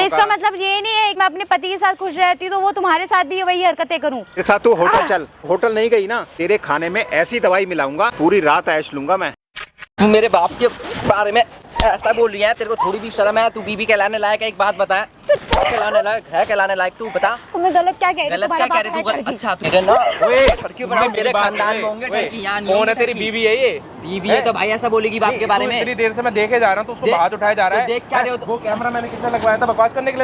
इसका मतलब ये नहीं है कि मैं अपने पति के साथ खुश रहती हूँ तो वो तुम्हारे साथ भी वही हरकतें करूँ। तेरे साथ तू होटल चल, होटल नहीं गई ना, तेरे खाने में ऐसी दवाई मिलाऊंगा, पूरी रात ऐश लूंगा मैं। तू मेरे बाप के बारे में ऐसा बोल रही है, तेरे को थोड़ी भी शर्म है? तू बीवी कहलाने लायक है? एक बात बता, कहलाने लायक है? कहलाने लायक तू बता। तुमने गलत क्या कह रही? गलत क्या कह रही तू? अच्छा तुझे ना लड़की बना, मेरे खानदान में होंगे लड़की, यहाँ नहीं। कौन है तेरी बीवी? है ये बीवी है तो भाई ऐसा बोलेगी बाप के बारे में? इतनी देर से मैं देखे जा रहा हूँ तो उसको हाथ उठाया जा रहा है। देख क्या रहे हो? वो कैमरा मैंने किसने लगवाया था? बकवास करने के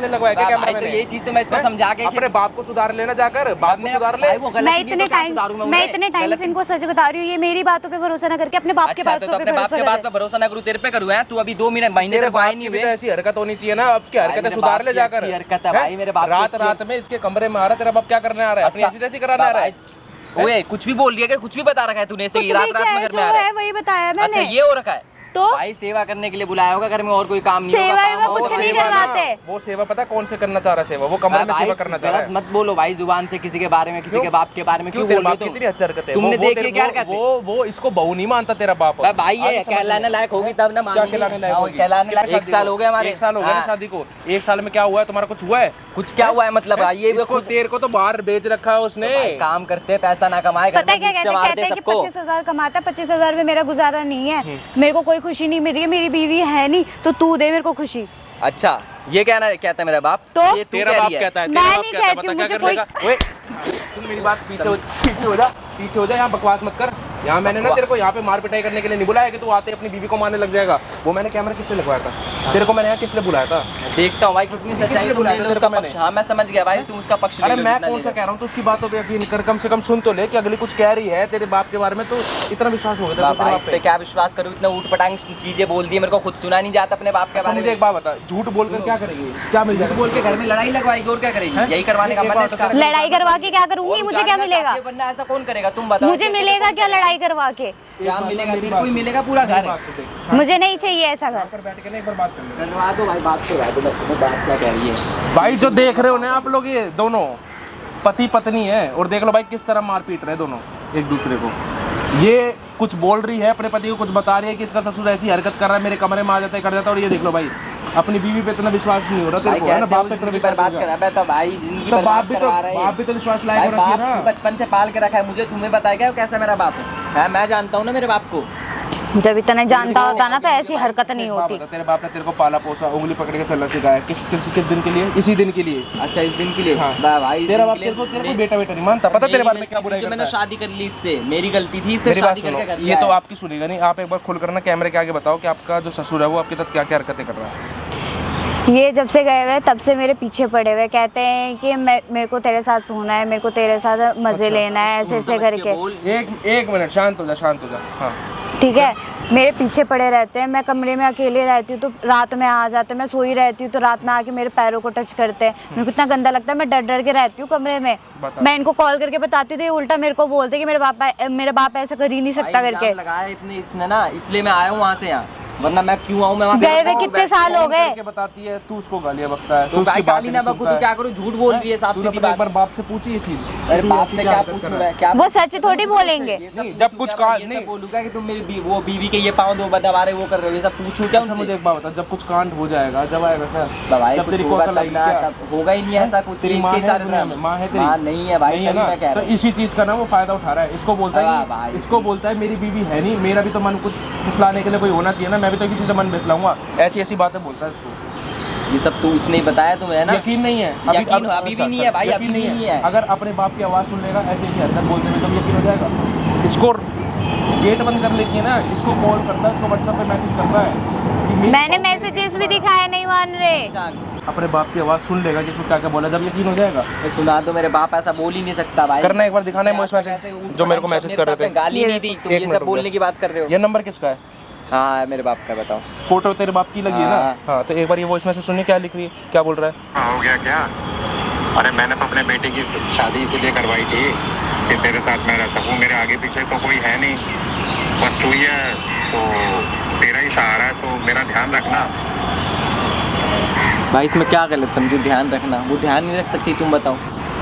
लिए लगवाया क्या कैमरा मैंने? तो ये चीज तो मैं इसको समझा के अपने बाप को सुधार लेना, जाकर बाप को सुधार ले। मैं इतने टाइम से इनको सच बता रही हूँ, ये मेरी बातों पे भरोसा ना करके अपने बाप के बात अपने बाप के बात पे भरोसा ना करूँ, तेरे पे करूँ? तू अभी 2 महीने तक आए नहीं हुए। ऐसी हरकत होनी चाहिए ना, अब उसकी हरकतें सुधार ले जाकर। हरकत है भाई मेरे बाप। रात में इसके कमरे में आ रहा, तेरा बाप क्या करने आ रहा है? अपनी ऐसी तैसी कराने आ रहा है? ओए कुछ भी बोल दिया क्या? कुछ भी बता रखा है तूने? रात में घर में आ रहा है वही बताया मैंने। अच्छा ये हो रखा है तो भाई सेवा करने के लिए बुलाया होगा घर में, और कोई काम नहीं सेवा होगा। कुछ नहीं करवाते। वो सेवा पता कौन से करना चाह रहा है? सेवा वो कमरे में सेवा करना चाह रहा है। मत बोलो भाई जुबान से किसी के बारे में, किसी के बाप के बारे में क्यों बोल रहे हो? कितनी अच्छी हरकत है। तुमने देख के क्या कहते? वो इसको बहू नहीं मानता तेरा बाप। भाई ये कहलाने लायक होगी तब ना मानेगी। कहलाने लायक होगी? कहलाने लायक 1 साल हो गए हमारे। 1 साल हो गया ना शादी को। 1 साल में क्या हुआ है तुम्हारा? कुछ हुआ है? कुछ क्या हुआ है मतलब? ये तेरे को तो बाहर बेच रखा है उसने। काम करते पैसा ना कमाए, पता है क्या कहते हैं कि 25,000 कमाता है, 25,000 में मेरा गुजारा नहीं है, मेरे को कोई खुशी नहीं मिल रही है, मेरी बीवी है नहीं तो तू दे मेरे को खुशी। अच्छा ये कहता है मेरा बाप? तो ये तेरा बाप कहता है? मैं नहीं कहती हूँ, मुझे कोई। सुन मेरी बात, पीछे हो जा, यहाँ बकवास मत कर। यहाँ मैंने ना तेरे को यहाँ पे मार पिटाई करने के लिए नहीं बुलाया कि तू आते अपनी बीवी को मारने लग जाएगा। वो मैंने कैमरा किसने लगवाया था? तेरे को मैंने यहाँ किसने बुलाया था? देखता हूँ भाई कितनी सच्चाई तुमने उसका पक्ष। हाँ मैं समझ गया भाई, तुम उसका पक्ष। अरे मैं कौन सा कह रहा हूँ, तो उसकी बातों पे यकीन कर, कम से कम सुन तो ले कि अगली कुछ कह रही है तेरे बाप के बारे में, तो इतना विश्वास हो गया भाई। इस पे क्या विश्वास करूँ? इतना ऊट पटांग चीजें बोल दी, मेरे को खुद सुना नहीं जाता अपने बाप के बारे में। मुझे एक बात बता, झूठ बोलकर क्या करेगी? क्या मिल जाएगा? बोल के घर में लड़ाई लगवाएगी और क्या करेगी? यही करवाने का मन है? लड़ाई करवा के क्या करूंगी? मुझे क्या मिलेगा? वरना ऐसा कौन करेगा? तुम बताओ। मुझे मिलेगा क्या लड़ाई करवा के? क्या मिलेगा? तेरे को ही मिलेगा पूरा घर। मुझे नहीं चाहिए ऐसा घर। पर बैठ के ना एक बार बात कर ले। करवा दो भाई, बात करवा दो। बात क्या कह रही है भाई? जो देख रहे हो ना आप लोग, ये दोनों पति पत्नी है, और देख लो भाई किस तरह मार पीट रहे हैं दोनों एक दूसरे को। ये कुछ बोल रही है अपने पति को, कुछ बता रही है कि इसका ससुर ऐसी हरकत कर रहा है, मेरे कमरे में आ जाता है, कर जाता है। और ये देख लो भाई, अपनी बीवी पे इतना विश्वास नहीं हो रहा तेरे को, है ना? बाप पे इतना विश्वास बात कर रहा है तो भाई जिंदगी तो बर्बाद करवा रहा है। बाप भी तो विश्वास लायक होना चाहिए ना। बचपन से पाल के रखा है मुझे, तुम्हें बताया क्या कैसा मेरा बाप है? मैं जानता हूँ ना मेरे बाप को। जब इतना जानता होता ना तो ऐसी हरकत नहीं होती। तेरे बाप ने तेरे को पाला पोसा, उंगली पकड़ के चलना सिखाया, किस दिन के लिए? इसी दिन के लिए। अच्छा इस दिन के लिए? हाँ। भाई तेरा बाप तेरे को बेटा नहीं मानता। पता तेरे बारे में क्या बुराई करता है? मैंने शादी कर ली इससे, मेरी गलती थी, इससे शादी करके कर लिया। ये तो आपकी सुनेगा नहीं। आप एक बार खुल करना कैमरे के आगे बताओ कि आपका जो ससुर है वो आपके साथ क्या क्या हरकतें कर रहा है। ये जब से गए हुए तब से मेरे पीछे पड़े हुए, कहते हैं कि मेरे को तेरे साथ सोना है, मेरे को तेरे साथ मजे लेना है, ऐसे ऐसे करके। एक मिनट, शांत हो जा। हाँ ठीक है, मेरे पीछे पड़े रहते हैं। मैं कमरे में अकेले रहती हूँ तो रात में आ जाते हैं, मैं सोई रहती हूँ तो रात में आके मेरे पैरों को टच करते हैं। मेरे को इतना गंदा लगता है, मैं डर डर के रहती हूँ कमरे में। मैं इनको कॉल करके बताती हूँ तो ये उल्टा मेरे को बोलते हैं कि मेरा बाप ऐसा कर ही नहीं सकता करके। लगाया इतने इसने ना, इसलिए मैं आया हूँ वहाँ से यहाँ, वरना मैं क्यों आऊँ? मैं गए हुए कितने साल हो गए? बताती है तू उसको गालियाँ बकता है, तो गाली ना बकू तो क्या करूँ? झूठ बोल रही है, साफ सीधी बात। एक बार बाप से पूछी ये चीज। अरे बाप से क्या पूछूं मैं? क्या वो सच थोड़ी बोलेंगे। जब कुछ कांड नहीं बोलूंगा कि तुम मेरी वो बीवी के ये पाँव दो दबा रहे, वो कर रहे हो, ये सब पूछूं क्या? मुझे एक बात बता, जब कुछ कांड हो जाएगा, जब आएगा क्या? दवाई कुछ होगा ही नहीं ऐसा कुछ। तेरी माँ है तेरी? नहीं है भाई, मैं कह रहा हूं। तो इसी चीज का ना वो फायदा उठा रहा है। इसको बोलता है मेरी बीवी है नहीं, मेरा भी तो मन कुछ फुसलाने के लिए कोई होना चाहिए ना, मैं भी तो किसी से मन बहलाऊंगा। ऐसी ऐसी बातें बोलता है इसको। ये सब तू इसने बताया तुम्हें, है ना? यकीन नहीं है? अभी भी नहीं है भाई, अभी नहीं है। अगर अपने बाप की आवाज़ सुन लेगा ऐसी ऐसी हरकत बोलते हुए, तो यकीन हो जाएगा। इसको गेट बंद कर लेती है ना, इसको कॉल करता है, इसको व्हाट्सएप पे मैसेज करता है। मैंने मैसेजेस भी दिखाए, नहीं मान रहे। अपने बाप की आवाज़ सुन लेगा कि इसको क्या क्या बोला, जब यकीन हो जाएगा। सुना तो मेरे बाप ऐसा बोल ही नहीं सकता भाई। करना एक बार दिखाना है मैसेज जो मेरे को मैसेज कर रहे थे। गाली नहीं दी, तुम ये सब बोलने की बात कर रहे हो। ये नंबर किसका है? हाँ मेरे बाप का। बताओ। फोटो तेरे बाप की लगी है ना? हाँ तो एक बार ये वॉइस मैसेज सुनिए, क्या लिख रही है, क्या बोल रहा है। हो गया क्या? अरे मैंने तो अपने बेटे की शादी इसीलिए करवाई थी कि तेरे साथ मैं रह सकूं। मेरे आगे पीछे तो कोई है नहीं, बस तू ही है, तो तेरा ही सहारा है, तो मेरा ध्यान रखना। भाई इसमें क्या गलत समझू ध्यान रखना? वो ध्यान नहीं रख सकती, तुम बताओ।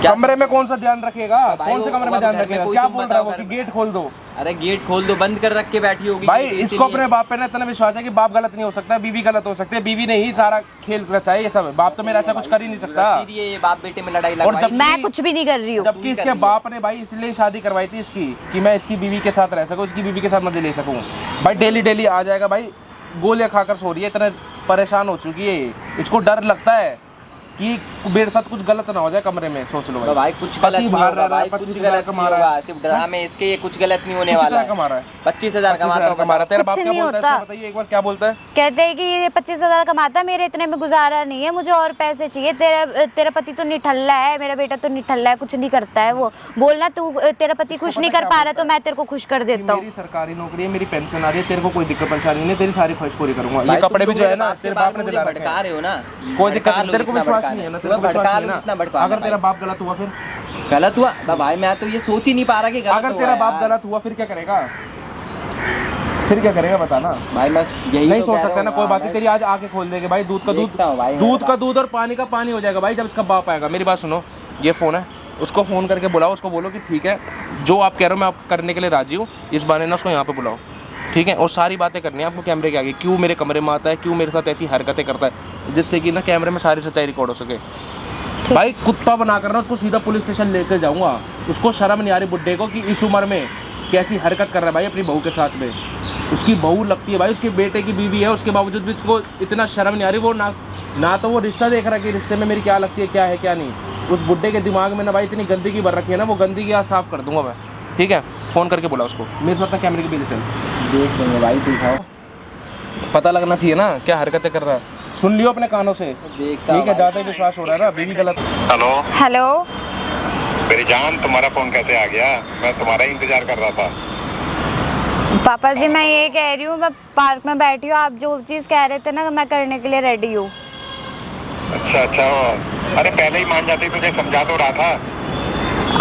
कमरे में कौन सा ध्यान रखेगा? भाई, कौन से वो कमरे में अब ध्यान घर में रखेगा? कोई क्या तुम बोल रहा है वो बताओ कि घर गेट खोल दो? अरे गेट खोल दो, बंद कर रख के बैठी होगी भाई गेट, इसको इसीलिए। अपने बाप पे ना इतना विश्वास है कि बाप गलत नहीं हो सकता, बीवी गलत हो सकती है, बीवी ने ही सारा खेल रचा है ये सब। बाप तो मेरा ऐसा कुछ कर ही नहीं सकता। रची दिए ये बाप बेटे में लड़ाई और लगवाई। जब मैं कुछ भी नहीं कर रही हूँ। जबकि इसके बाप ने भाई इसलिए शादी करवाई थी इसकी कि मैं इसकी बीवी के साथ रह सकूं, इसकी बीवी के साथ मजे ले सकूं। भाई डेली डेली आ जाएगा भाई, गोलियां खाकर सो रही है, इतना परेशान हो चुकी है। इसको डर लगता है कि मेरे साथ कुछ गलत ना हो जाए कमरे में। सोच लो तो भाई कुछ गलत नहीं बाहर होगा, रह रहा है, भाई कुछ 25,000 गलत कमा नहीं रहा है। होगा, सिर्फ ड्रामे इसके, ये कुछ गलत नहीं होने वाला है। कमा रहा है 25,000 कमाता होगा। कमा रहा है। तेरा बाप कुछ क्या नहीं बोलता है होता। इसको बताइए एक बार, क्या बोलता है? कहते हैं कि ये 25,000 कमाता है, मेरे इतने में गुजारा नहीं है, मुझे और पैसे चाहिए। तेरा पति तो निठल्ला है, मेरा बेटा तो निठल्ला है, कुछ नहीं करता है वो। बोलना तू तेरा पति खुश नहीं कर पा रहा तो मैं तेरे को खुश कर देता हूँ। मेरी सरकारी नौकरी है, मेरी पेंशन आ रही है, तेरे को कोई दिक्कत परेशानी नहीं, तेरी सारी ख्वाहिश पूरी करूंगा। भाई ये कपड़े तुम भी जो है मेरे ना बाप के तेरे बारे बाप ने में दिला मुझे रखे भड़का हैं। रहे हो ना। कोई दिक्कत भड़का नहीं, लो तेरे को जितना विश्वास भड़काना नहीं है ना, है। तेरे को तुम्हें विश्वास भड़का नहीं लो है जितना ना। भड़काना अगर है तेरा भाई। बाप गलत हुआ फिर? गलत हुआ भाई, मैं तो ये सोच ही नहीं पा रहा कि गलत अगर हुआ तेरा है बाप यार। गलत हुआ फिर क्या करेगा? फिर क्या करेगा बताना। भाई मैं यही नहीं तो सोच कह सकता रहा ना, हूँ, कोई बात मैं- नहीं, तेरी आज आके खोल देंगे भाई। दूध का दूध, देखता हूँ भाई, दूध मेरा का दूध और पानी का पानी हो जाएगा भाई जब इसका बाप आएगा। मेरी बात सुनो, ये फोन है, उसको फोन करके बुलाओ, उसको बोलो कि ठीक है जो आप कह रहे हो मैं आप करने के लिए राजी हूँ, इस बारे ना उसको यहाँ पे बुलाओ, ठीक है? और सारी बातें करनी है आपको कैमरे के आगे, क्यों मेरे कमरे में आता है, क्यों मेरे साथ ऐसी हरकतें करता है, जिससे कि ना कैमरे में सारी सच्चाई रिकॉर्ड हो सके। भाई कुत्ता बनाकर ना उसको सीधा पुलिस स्टेशन लेकर जाऊंगा। उसको शर्म नहीं आ रही बुड्ढे को कि इस उम्र में कैसी हरकत कर रहा है भाई अपनी बहू के साथ में। उसकी बहू लगती है भाई, उसके बेटे की बीवी है, उसके बावजूद भी उसको इतना शर्म नहीं आ रही। वो ना तो वो रिश्ता देख रहा है कि रिश्ते में मेरी क्या लगती है, क्या है क्या नहीं। उस बुड्ढे के दिमाग में ना भाई इतनी गंदगी भर रखी है ना, वो गंदगी आज साफ कर दूंगा मैं, ठीक है? फ़ोन करके बुला उसको, मेरे साथ ना कैमरे के पीछे चल। देख लेंगे भाई, दिखाओ। पता लगना चाहिए ना क्या हरकतें कर रहा है। सुन लियो अपने कानों से, देखता ठीक है? हूँ ज़्यादा ही विश्वास हो रहा है ना, बीवी गलत। हेलो हेलो, मेरी जान, तुम्हारा फोन कैसे आ गया? मैं तुम्हारा ही इंतजार कर रहा था। पापा जी मैं ये कह रही हूँ, मैं पार्क में बैठी हूँ, आप जो चीज़ कह रहे थे ना मैं करने के लिए रेडी हूँ। अच्छा अच्छा, अरे पहले ही मान जाती, तुझे समझा तो रहा था।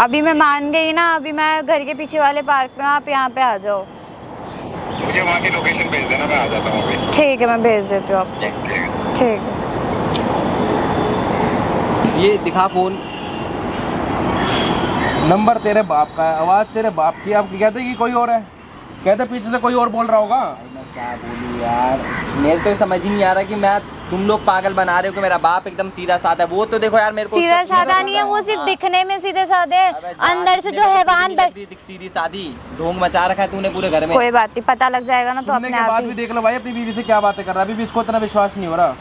अभी मैं मान गई ना, अभी मैं घर के पीछे वाले पार्क में, आप यहाँ पे आ जाओ। मुझे वहाँ की लोकेशन भेज देना, मैं आ जाता हूँ अभी। ठीक है, मैं भेज देती हूँ आपको। ठीक है। ठीक है। ये दिखा फोन। नंबर तेरे बाप का है, आवाज़ तेरे बाप की है। आप कहते हैं कि कोई और है, कहते पीछे से कोई और बोल रहा होगा। भाई मैं क्या बोलूँ यार, मेरे तो समझ ही नहीं आ रहा कि मैं, तुम लोग पागल बना रहे हो कि मेरा बाप एकदम सीधा साधा है। वो तो देखो यार मेरे को सीधा उसका- साधा नहीं है वो, सिर्फ दिखने में सीधे साधे, अबे जान, अंदर से जो मेरे को हैवान नहीं लग रही दिख सीधी सादी, ढोंग मचा रखा है तूने पूरे घर में। कोई बात नहीं, पता लग जाएगा ना तो सुनने अपने के आप बाद ही। भी देख लो भाई अपनी बीवी से क्या बातें कर रहा है, अभी भी इसको इतना विश्वास नहीं हो रहा।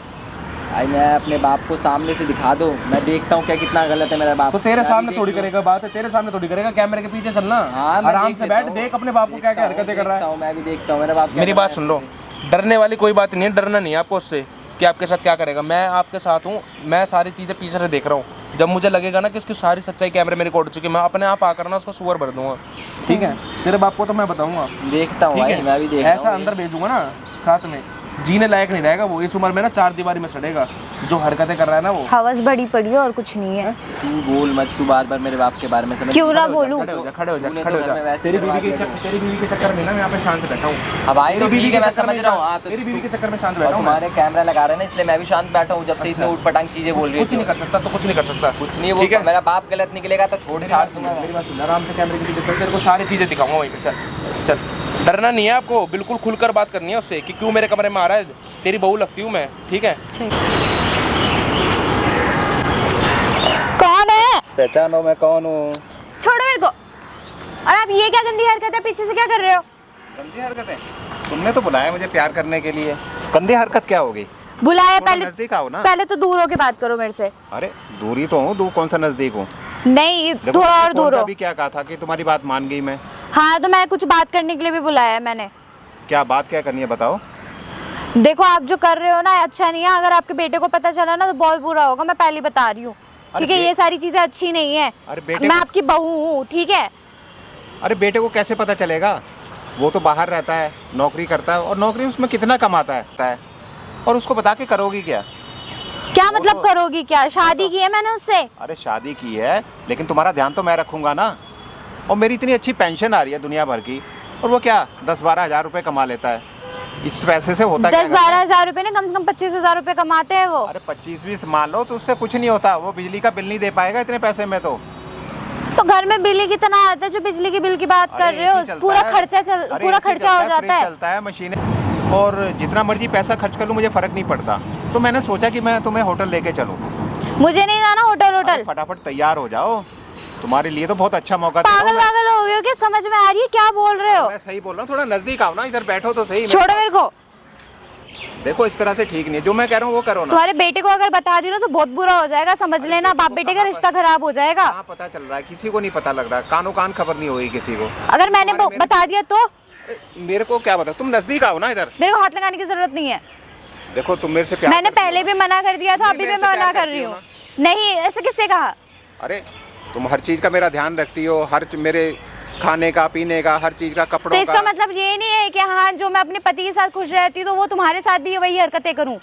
भाई मैं अपने बाप को सामने से दिखा दो, मैं देखता हूँ क्या कितना गलत है मेरा बाप। तो तेरे मैं सामने भी थोड़ी देख लूँ। करेगा बात है, तेरे सामने थोड़ी करेगा, कैमरे के पीछे चलना। हाँ, मैं आराम देख से लेता बैठ, हूँ। देख अपने बाप को क्या क्या हरकतें कर रहा देखता है। हूँ, मैं भी देखता हूँ मेरा बाप क्या मेरी कर बात रहा सुन है। लो, डरने वाली कोई बात नहीं है, डरना नहीं है आपको उससे कि आपके साथ क्या करेगा। मैं आपके साथ हूँ, मैं सारी चीज़ें पीछे से देख रहा हूँ। जब मुझे लगेगा ना कि इसकी सारी सच्चाई कैमरे में रिकॉर्ड हो चुकी है, मैं अपने आप आकर ना उसको सुअर भर दूंगा, ठीक है? तेरे बाप को तो मैं बताऊंगा, देखता हूँ ठीक भाई, है? मैं भी देख रहा ऐसा हूँ। अंदर भेजूंगा ना साथ में, जीने लायक नहीं रहेगा वो। इस उम्र में ना चार दीवारी में सड़ेगा, जो हरकतें कर रहा है ना वो। हवस बड़ी पड़ी है और कुछ नहीं है। तू बोल मत, तू बार बार मेरे बाप के बारे में समझ। क्यों ना खड़े हो जा, बोलूं? खड़े हो जा, खड़े हो जा, तूने खड़े हो तो जा। घर में वैसे तेरी बीवी करवा के दिया चक्कर, तेरी बीवी के चक्कर में ना मैं यहाँ पे शांत बैठा हूँ। अब भाई तो तेरी बीवी ठीक है, के मैं चक्कर में समझ रहा हूँ। हाँ, तो तेरी बीवी के चक्कर में शांत और बैठा हूँ मैं। तुम्हारे कैमरा लगा रहे हैं ना, इसलिए मैं भी शांत बैठा हूँ। जब से इसने उठ पटांग चीजें बोल रही कुछ नहीं कर सकता तो कुछ नहीं कर सकता। कुछ नहीं, ठीक वो है? मेरा बाप गलत निकलेगा तो छोड़ छाड़ दूंगा मैं। मेरी बात सुन, आराम से कैमरे के पीछे चल, तेरे को सारी चीज़ें दिखाऊंगा वहीं पे। चल चल, डरना नहीं है आपको, बिल्कुल खुलकर बात करनी है उससे कि क्यों मेरे कमरे में आ रहा है। तेरी बहू लगती हूँ मैं, ठीक है? कौन है? पहचानो मैं कौन हूँ? छोड़ो मेरे को। और आप ये क्या गंदी हरकत है, पीछे से क्या कर रहे हो? गंदी हरकतें? तुमने तो बुलाया मुझे प्यार करने के लिए, गंदी हरकत क्या हो गई? बुलाया थोड़ा पहले, नजदीक आओ ना। पहले तो दूर होके बात करो मेरे से। अरे दूरी तो हूँ, दूर कौन सा नजदीक हूँ? नहीं, देखो, थोड़ा और तुमने दूर फोन हो। पे भी क्या कहा था कि तुम्हारी बात मान गई मैं। हाँ तो मैं कुछ बात करने के लिए भी बुलाया है मैंने। क्या बात क्या करनी है बताओ? देखो आप जो कर रहे हो ना अच्छा नहीं है, अगर आपके बेटे को पता चला ना तो बहुत बुरा होगा, मैं पहले बता रही हूँ। अरे ठीक है, ये सारी चीजें अच्छी नहीं है। अरे बेटे मैं को- आपकी बहू हूँ, ठीक है? अरे बेटे को कैसे पता चलेगा? वो तो बाहर रहता है, नौकरी करता है, और नौकरी उसमें कितना कमाता है, और उसको बता के करोगी क्या? क्या वो मतलब तो- करोगी क्या? शादी की है मैंने उससे। अरे शादी की है, लेकिन तुम्हारा ध्यान तो मैं रखूंगा ना। और मेरी इतनी अच्छी पेंशन आ रही है दुनिया भर की, और वो क्या 10-12 हज़ार रुपये कमा लेता है। इस पैसे से होता क्या? 10-12 हजार रुपए ने, कम से कम 25,000 रुपए कमाते हैं वो। अरे 25-20 मान लो तो उससे कुछ नहीं होता। वो बिजली का बिल नहीं दे पाएगा इतने पैसे में तो। तो घर में बिल ही कितना आता है जो बिजली के बिल की बात कर रहे हो? पूरा खर्चा हो जाता है। चलता है मशीनें, और जितना मर्जी पैसा खर्च कर लूँ मुझे फर्क नहीं पड़ता। तो मैंने सोचा कि मैं तुम्हें होटल लेके चलूँ। मुझे नहीं जाना होटल। फटाफट तैयार हो जाओ, तुम्हारे लिए तो बहुत अच्छा मौका। पागल हो गए हो क्या? समझ में आ रही है क्या बोल रहे हो? मैं सही बोल रहा हूँ, थोड़ा नजदीक आओ ना, इधर बैठो तो सही। छोड़ो मेरे को। देखो इस तरह से ठीक नहीं है, जो मैं कह रहा हूँ वो करो ना। तुम्हारे बेटे को अगर बता दी ना तो बहुत बुरा हो जाएगा, समझ लेना। बाप बेटे का रिश्ता खराब हो जाएगा। कहाँ पता चल रहा है, किसी को नहीं पता लग रहा है, कानों कान खबर नहीं होगी किसी को। अगर मैंने बता दिया तो मेरे को क्या बता, तुम नजदीक आओ ना इधर। मेरे को हाथ लगाने की जरूरत नहीं है। देखो तुम मेरे से प्यार मैंने करती हो। पहले भी मना कर दिया था, अभी भी मैं मना कर रही हूँ। नहीं, ऐसे किसने कहा? अरे तुम हर चीज का मेरा ध्यान रखती हो, हर मेरे खाने का, पीने का, हर चीज का, कपड़ों तो इसका मतलब ये नहीं है कि हाँ जो मैं अपने पति के साथ खुश रहती हूँ तो वो तुम्हारे साथ भी वही हरकतें करूँ।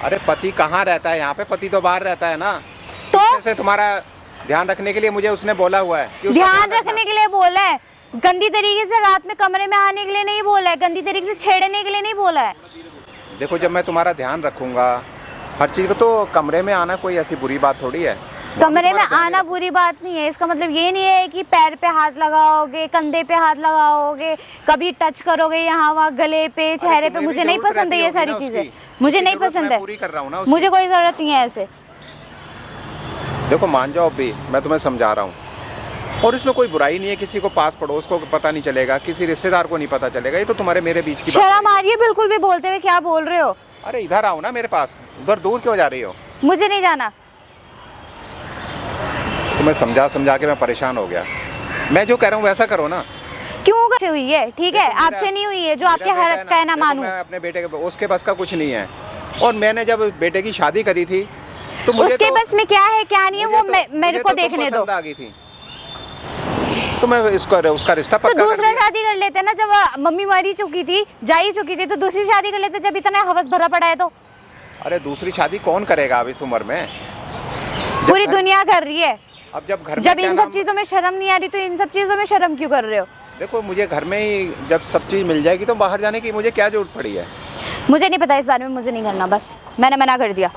अरे पति कहाँ रहता है यहाँ पे? पति तो बाहर रहता है ना। तो जैसे तुम्हारा ध्यान रखने के लिए मुझे उसने बोला हुआ है कि उसका ध्यान रखने के लिए बोला है, गंदी तरीके से रात में कमरे में आने के लिए नहीं बोला है, गंदी तरीके से छेड़ने के लिए नहीं बोला है। देखो जब मैं तुम्हारा ध्यान रखूंगा हर चीज को, तो कमरे में आना कोई ऐसी बुरी बात थोड़ी है। कमरे में आना बुरी बात नहीं है, इसका मतलब ये नहीं है कि पैर पे हाथ लगाओगे, कंधे पे हाथ लगाओगे, कभी टच करोगे यहाँ वहाँ, गले पे, चेहरे पे। मुझे नहीं पसंद है ये सारी चीजें, मुझे नहीं पसंद है। पूरी कर रहा हूँ ना, मुझे कोई जरूरत नहीं है ऐसे। देखो मान जाओ भी, मैं तुम्हें समझा रहा हूँ, और इसमें कोई बुराई नहीं है। किसी को पास पड़ोस को पता नहीं चलेगा, किसी रिश्तेदार को नहीं पता चलेगा, ये तो तुम्हारे मेरे बीच की बात है। शर्म आ रही है बिल्कुल भी बोलते हुए? क्या बोल रहे हो? अरे इधर आओ ना मेरे पास, उधर दूर क्यों जा रही हो? मुझे नहीं जाना। तुम्हें समझा के मैं परेशान हो गया। मैं जो कह रहा हूँ वैसा करो ना। क्यों कैसे हुई है? ठीक है, आपसे नहीं हुई है जो आपके हर कहना मानूं। मैं अपने बेटे के, उसके बस का कुछ नहीं है। और मैंने जब बेटे की शादी करी थी तो मुझे उसके बस में क्या है क्या नहीं है वो मेरे को देखने दो। आ गई थी तो मैं उसका रिश्ता तो पक्का कर दूसरा दिया। शादी कर लेते ना, जब मम्मी मरी चुकी थी, जा ही चुकी थी, तो दूसरी शादी कर लेते जब इतना हवस भरा पड़ा है तो। अरे दूसरी शादी कौन करेगा अब इस उम्र में? पूरी दुनिया कर रही है। अब जब घर में जब क्या इन सब चीजों में शर्म नहीं आ रही तो इन सब चीजों में शर्म क्यों कर रहे हो? देखो मुझे घर में ही जब सब चीज मिल जाएगी तो बाहर जाने की मुझे क्या जरूरत पड़ी है? मुझे नहीं पता इस बारे में, मुझे नहीं करना, बस मैंने मना कर दिया।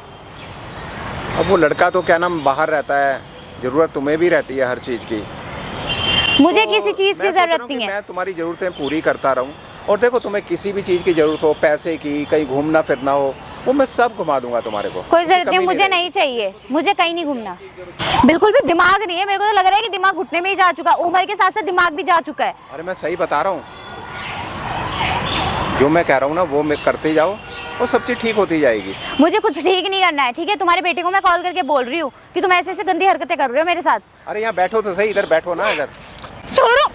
अब वो लड़का तो क्या नाम बाहर रहता है, जरूरत तुम्हें भी रहती है हर चीज की। मुझे तो किसी चीज की मैं सोच रहा जरूरत हूँ कि नहीं है। मैं तुम्हारी जरूरतें पूरी करता रहूं। और देखो तुम्हें किसी भी चीज की जरूरत हो, पैसे की, कहीं घूमना फिरना हो, वो मैं सब घुमा दूंगा तुम्हारे को। कोई उसकी जरूरत नहीं, कमी मुझे रहेगी। नहीं चाहिए, मुझे कहीं नहीं घूमना। बिल्कुल भी दिमाग नहीं है, मेरे को तो लग रहा है कि दिमाग घुटने में ही जा चुका है, उम्र के साथ साथ दिमाग भी जा चुका है। अरे मैं सही बता रहा हूँ, जो मैं कह रहा हूँ ना वो मैं करते जाओ और सब चीज ठीक होती जाएगी। मुझे कुछ ठीक नहीं करना है, ठीक है? तुम्हारे बेटे को मैं कॉल करके बोल रही हूँ कि तुम ऐसे ऐसे गंदी हरकतें कर रहे हो मेरे साथ। अरे यहाँ बैठो तो सही, इधर बैठो ना, इधर छोड़ो,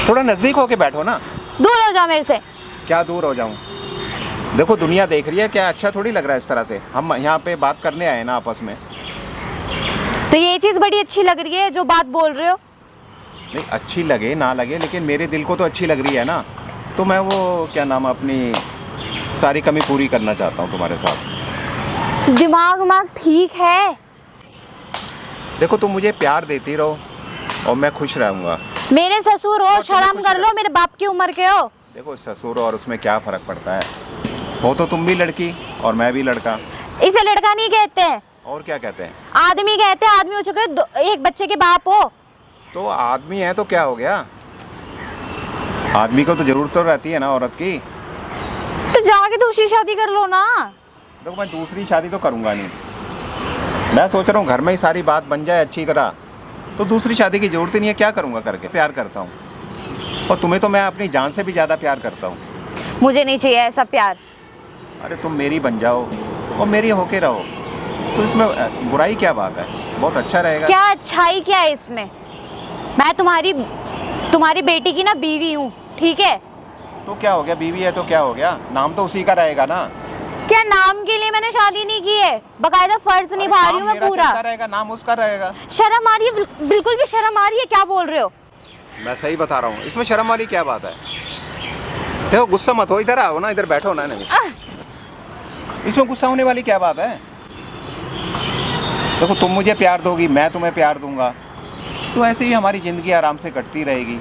थोड़ा नजदीक होके बैठो ना। दूर हो जाओ मेरे से। क्या दूर हो जाऊं? देखो दुनिया देख रही है, क्या अच्छा थोड़ी लग रहा है इस तरह से। हम यहाँ पे बात करने आए ना आपस में। तो ये चीज बड़ी अच्छी लग रही है जो बात बोल रहे हो। नहीं अच्छी लगे ना लगे, लेकिन मेरे दिल को तो अच्छी लग रही है ना। तो मैं वो क्या नाम अपनी सारी कमी पूरी करना चाहता हूँ तुम्हारे साथ। दिमाग ठीक है। देखो तुम मुझे प्यार देती रहो और मैं खुश रहूँगा। मेरे ससुर हो, शर्म कर लो, मेरे बाप की उम्र के हो। देखो ससुर और उसमें क्या फ़र्क पड़ता है? हो तो तुम भी लड़की और मैं भी लड़का। इसे लड़का नहीं कहते हैं, और क्या कहते हैं? आदमी कहते हैं। आदमी हो चुके हो, एक बच्चे के बाप हो। तो आदमी है तो क्या हो गया? आदमी को तो जरूरत तो रहती है ना औरत की। तो जाके दूसरी शादी कर लो ना। देखो मैं दूसरी शादी तो करूँगा नहीं। मैं सोच रहा हूँ घर में ही सारी बात बन जाए अच्छी तरह, तो दूसरी शादी की जरूरत ही नहीं है। क्या करूँगा करके? प्यार करता हूँ, और तुम्हें तो मैं अपनी जान से भी ज़्यादा प्यार करता हूँ। मुझे नहीं चाहिए ऐसा प्यार। अरे तुम मेरी बन जाओ और मेरी होके रहो, तो इसमें बुराई क्या बात है? बहुत अच्छा रहेगा। क्या अच्छाई क्या है इसमें? मैं तुम्हारी बेटी की ना बीवी हूँ, ठीक है? तो क्या हो गया? बीवी है तो क्या हो गया? नाम तो उसी का रहेगा ना। क्या नाम के लिए मैंने शादी नहीं की है? बकायदा फर्ज निभा रही हूँ मैं पूरा। रहेगा, नाम उसका रहेगा। शर्म आ रही है? बिल्कुल भी शर्म आ रही है? क्या बोल रहे हो? मैं सही बता रहा हूँ, इसमें शर्म वाली क्या बात है? देखो गुस्सा मत हो, इधर आओ ना, इधर बैठो ना। नहीं इसमें गुस्सा होने वाली क्या बात है? देखो तुम मुझे प्यार दोगी, मैं तुम्हें प्यार दूंगा, तो ऐसे ही हमारी ज़िंदगी आराम से कटती रहेगी।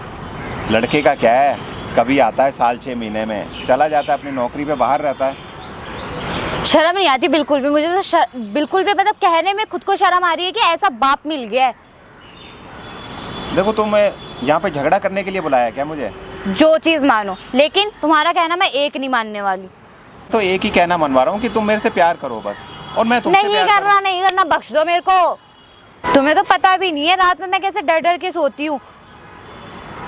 लड़के का क्या है, कभी आता है साल 6 महीने में, चला जाता है अपनी नौकरी पे, बाहर रहता है। शर्म नहीं आती बिल्कुल भी मुझे तो बिल्कुल भी, मतलब कहने में खुद को शर्म आ रही है कि ऐसा बाप मिल गया है। देखो तुम यहाँ पे झगड़ा करने के लिए बुलाया क्या मुझे? जो चीज मानो, लेकिन तुम्हारा कहना मैं एक नहीं मानने वाली। तो एक ही कहना मनवा रहा हूँ कि तुम मेरे से प्यार करो बस, और मैं तुमसे नहीं प्यार करना, नहीं करना, बख्श दो मेरे को। तुम्हें तो पता भी नहीं है रात में मैं कैसे डर डर के सोती हूँ।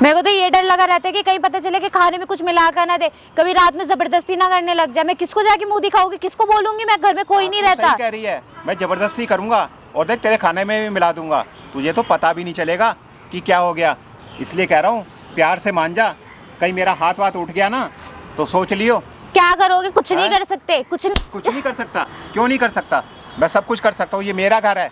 मेरे को तो ये डर लगा रहता है कि कहीं पता चले कि खाने में कुछ मिला कर ना दे, कभी रात में जबरदस्ती ना करने लग जाए। मैं किसको जाके मुंह दिखाऊंगी, किसको बोलूंगी? मैं घर में कोई नहीं रहता। सही कह रही है, मैं जबरदस्ती करूंगा और देख तेरे खाने में भी मिला दूंगा, तुझे तो पता भी नहीं चलेगा कि क्या हो गया। इसलिए कह रहा हूँ प्यार से मान जा, कहीं मेरा हाथ वाथ उठ गया ना तो सोच लियो। क्या करोगे? कुछ नहीं कर सकते, कुछ नहीं कर सकता। क्यों नहीं कर सकता? मैं सब कुछ कर सकता हूँ, ये मेरा घर है,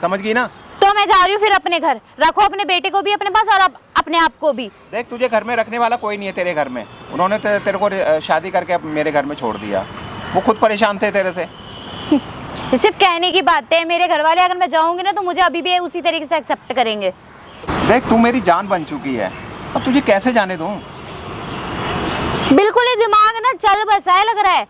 समझ गई ना? तो मैं जा रही हूँ फिर अपने घर। रखो अपने बेटे को भी अपने पास और अपने आप को भी। देख तुझे घर में रखने वाला कोई नहीं है तेरे घर में, उन्होंने तेरे को शादी करके मेरे घर में छोड़ दिया, वो खुद परेशान थे तेरे से। ये सिर्फ कहने की बात है। मेरे घर वाले अगर मैं जाऊंगी ना तो मुझे अभी भी उसी तरीके से एक्सेप्ट करेंगे। देख तू मेरी जान बन चुकी है, अब तुझे कैसे जाने दूं? बिल्कुल ही दिमाग ना चल बसा है लग रहा है।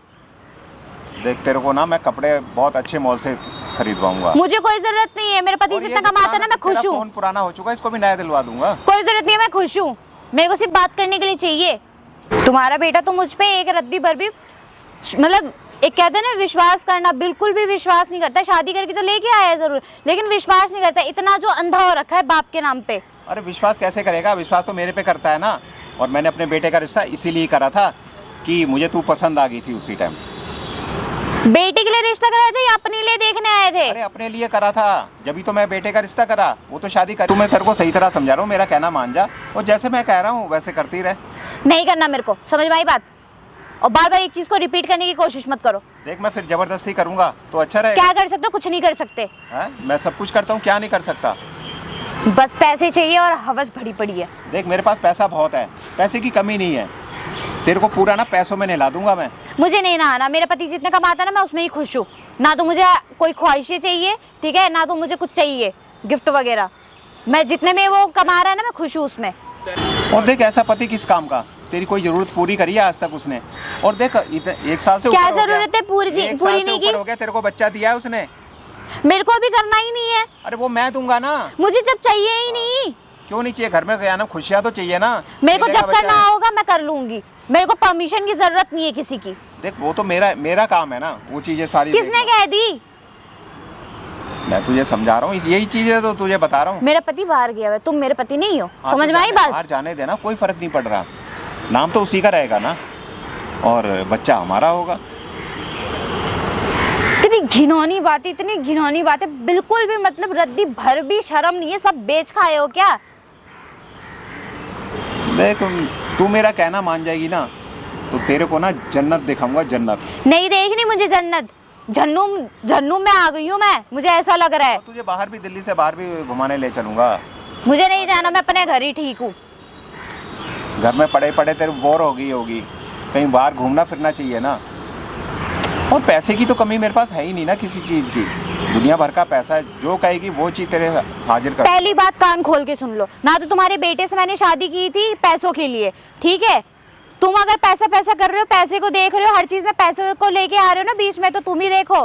देख तेरे को ना मैं कपड़े बहुत अच्छे मॉल से खरीदवाऊंगा। मुझे कोई जरूरत नहीं है, मेरा पति जितना कमाता है ना मैं खुश हूँ। फोन पुराना हो चुका है, इसको भी नया दिलवा दूंगा। कोई जरूरत नहीं है, मैं खुश हूँ। मेरे को सिर्फ बात करने के लिए चाहिए। तुम्हारा बेटा तो मुझ पे एक रद्दी भर भी, मतलब एक कहते हैं ना विश्वास करना, बिल्कुल भी विश्वास नहीं करता। शादी करके तो लेके आया है जरूर, लेकिन विश्वास नहीं करता। इतना जो अंधा हो रखा है बाप के नाम पे। अरे विश्वास कैसे करेगा? विश्वास तो मेरे पे करता है ना। और मैंने अपने बेटे का रिश्ता इसीलिए करा था कि मुझे तू पसंद आ गई थी उसी टाइम। बेटे के लिए रिश्ता कराए थे या अपने लिए देखने आए थे? अरे अपने लिए करा था, जब तो मैं बेटे का रिश्ता करा, वो तो शादी कर। मैं तेरे को सही तरह समझा रहा हूँ, मेरा कहना मान जा और जैसे मैं कह रहा हूँ वैसे करती रहे। नहीं करना मेरे को, समझ में आई बात? और बार बार एक चीज को रिपीट करने की कोशिश मत करो। देख मैं फिर जबरदस्ती करूंगा तो अच्छा रहेगा। क्या कर सकते हो? कुछ नहीं कर सकते। मैं सब कुछ करता हूँ, क्या नहीं कर सकता? बस पैसे चाहिए और हवस भरी पड़ी है। देख मेरे पास पैसा बहुत है, पैसे की कमी नहीं है, तेरे को पूरा ना पैसों में नहला दूंगा मैं। मुझे नहीं नहाना, मेरा पति जितना कमाता है ना मैं उसमें ही खुश हूँ। ना तो मुझे कोई ख्वाहिशें चाहिए, ठीक है, ना तो मुझे कुछ चाहिए गिफ्ट वगैरह। मैं जितने में वो कमा रहा है ना मैं खुश हूँ उसमें। और देख ऐसा पति किस काम का? तेरी कोई जरूरत पूरी करी है आज तक उसने? और देख एक साल से क्या ऊपर हो जरूरत गया। है? पूरी नहीं की हो गया, तेरे को बच्चा दिया है उसने, मेरे को अभी करना ही नहीं है। अरे वो मैं दूंगा ना। मुझे जब चाहिए ही नहीं। क्यों नहीं चाहिए? घर में गया ना, खुशियाँ तो चाहिए ना। मेरे को जब करना होगा मैं कर लूंगी, मेरे को परमिशन की जरूरत नहीं है किसी की। देख वो तो मेरा काम है ना, वो चीजें सारी। किसने कह दी? मैं तुझे समझा रहा हूँ, यही चीजें तो तुझे बता रहा हूँ। मेरा पति बाहर गया है, तुम मेरे पति नहीं हो, समझ में आई बात? बाहर जाने देना, कोई फर्क नहीं पड़ रहा, नाम तो उसी का रहेगा ना और बच्चा हमारा होगा। इतनी घिनौनी बातें, इतनी घिनौनी बातें, बिल्कुल भी मतलब रद्दी भर भी शर्म नहीं है। सब बेच खाए हो क्या? देख तू मेरा कहना मान जाएगी ना तो तेरे को ना जन्नत दिखाऊंगा, जन्नत। नहीं देखनी मुझे जन्नत, जन्नू में आ गई हूँ मैं, मुझे ऐसा लग रहा है। तुझे बाहर भी, दिल्ली से बाहर भी घुमाने ले चलूंगा। मुझे नहीं जाना, मैं अपने घर ही ठीक हूँ। घर में पड़े पड़े तेरे बोर होगी, कहीं बाहर घूमना फिरना चाहिए ना। और पैसे की तो कमी मेरे पास है ही नहीं ना किसी चीज़ की, दुनिया भर का पैसा है, जो कहेगी वो चीज़ तेरे हाजिर कर। पहली बात कान खोल के सुन लो ना, तो तुम्हारे बेटे से मैंने शादी की थी पैसों के लिए, ठीक है? तुम अगर पैसा कर रहे हो, पैसे को देख रहे हो, हर चीज में पैसे को लेके आ रहे हो ना बीच में, तो तुम ही देखो।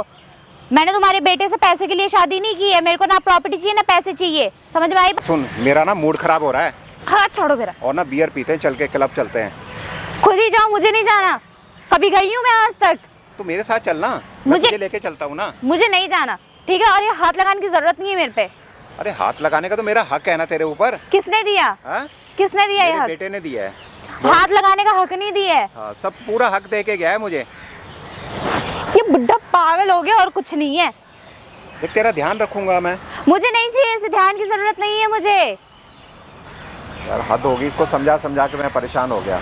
मैंने तुम्हारे बेटे से पैसे के लिए शादी नहीं की है। मेरे को ना प्रॉपर्टी चाहिए ना पैसे चाहिए, समझ में आई? सुन मेरा ना मूड खराब हो रहा है। हाँ छोड़ो मेरा। और ना बियर पीते हैं, चल के क्लब चलते हैं। खुद ही जाओ, मुझे नहीं जाना। कभी गई हूँ मैं आज तक? तो मेरे साथ चलना, मुझे लेके चलता हूँ ना। मुझे नहीं जाना, ठीक है? और ये हाथ लगाने की जरूरत नहीं है मेरे पे। अरे हाथ लगाने का तो मेरा हक है ना तेरे ऊपर। किसने दिया? किसने दिया ये हक? बेटे ने दिया है। हाथ लगाने का हक नहीं दिया है। हाँ, सब पूरा हक दे के गया है मुझे। ये बुढ़ा पागल हो गया और कुछ नहीं है। देख तेरा ध्यान रखूंगा मैं। मुझे नहीं चाहिए, इसे ध्यान की जरूरत नहीं है मुझे। यार हद होगी, इसको समझा के मैं परेशान हो गया,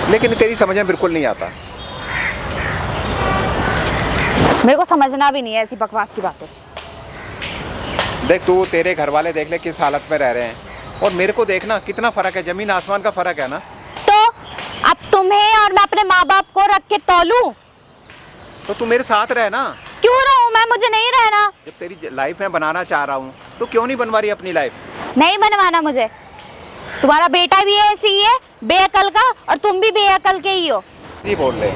लेकिन तेरी समझ में बिल्कुल नहीं आता। मेरे को समझना भी नहीं है ऐसी बकवास की बातें। देख तू, तेरे घर वाले देख ले किस हालत में रह रहे हैं, और मेरे को देखना कितना फर्क है, जमीन आसमान का फर्क है ना। तो अब तुम्हें और मैं अपने माँ बाप को रख के तौलूं? तो तू मेरे साथ रह ना। क्यों रहूं मैं? मुझे नहीं रहना। जब तेरी लाइफ में बनाना चाह रहा हूँ तो क्यों नहीं बनवा रही अपनी लाइफ? नहीं बनवाना मुझे। तुम्हारा बेटा भी ऐसी ही है बेअकल का, और तुम भी बेअकल के ही हो। जी बोल ले।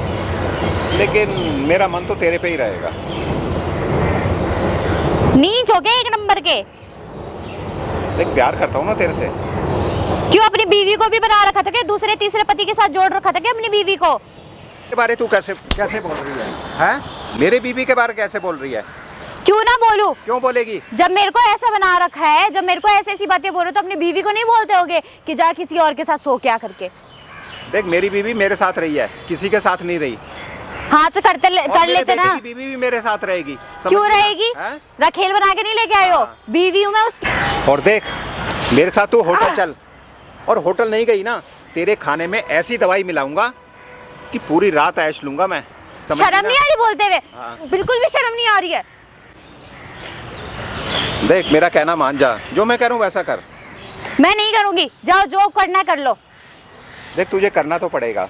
लेकिन मेरा मन तो तेरे पे ही रहेगा। नीच हो गए एक नंबर के। देख प्यार करता हूँ ना तेरे से। क्यों अपनी बीवी को भी बना रखा था क्या? दूसरे तीसरे पति के साथ जोड़ रखा था क्या अपनी बीवी को? के बारे तू कैसे कैसे बोल रही है? हैं? मेरे बीवी के बारे कैसे बोल रही है? क्यों ना बोलूं? क्यों बोलेगी? जब मेरे को ऐसा बना रखा है, जब मेरे को ऐसी ऐसी बातें बोल रहे हो तो अपनी बीवी को नहीं बोलते होगे कि जा किसी और के साथ सो क्या करके? देख मेरी बीवी मेरे साथ रही है, किसी के साथ नहीं रही। हाँ तो कर लेते ना। बीवी भी मेरे साथ रहेगी। क्यों रहेगी? हैं? रखेल बना के नहीं लेके आए हो? हाँ। बीवी हूँ मैं उसकी। और देख मेरे साथ तू होटल चल, और होटल नहीं गई ना, तेरे खाने में ऐसी दवाई मिलाऊंगा कि पूरी रात ऐश लूंगा मैं। शर्म नहीं आ रही बोलते हुए? हाँ। बिल्कुल भी शर्म नहीं आ रही है। देख मेरा कहना मान जा, जो मैं कह रहा हूँ वैसा कर। मैं नहीं करूंगी, जाओ जो करना कर लो। देख तुझे करना तो पड़ेगा,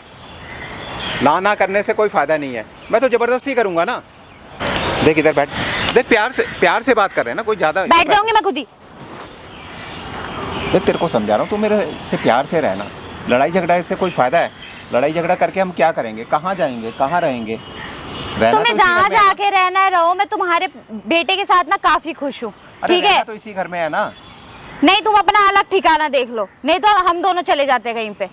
ना करने से कोई फायदा नहीं है। मैं तो जबरदस्ती करूंगा ना। देख इधर बैठ, देख प्यार से बात कर रहे हैं ना, कोई ज्यादा। बैठ जाऊंगी मैं खुद ही। देख तेरे को समझा रहा हूँ, तू मेरे से प्यार से रहना। लड़ाई झगड़ा इससे कोई फायदा है? लड़ाई झगड़ा करके हम क्या करेंगे? कहाँ जाएंगे? कहाँ रहेंगे? तुम्हें जहाँ जाके रहना रहो, मैं तुम्हारे बेटे के साथ ना काफी खुश हूँ। ठीक है तो इसी घर में है ना। नहीं तुम अपना अलग ठिकाना देख लो, नहीं तो हम दोनों चले जाते हैं कहीं पे।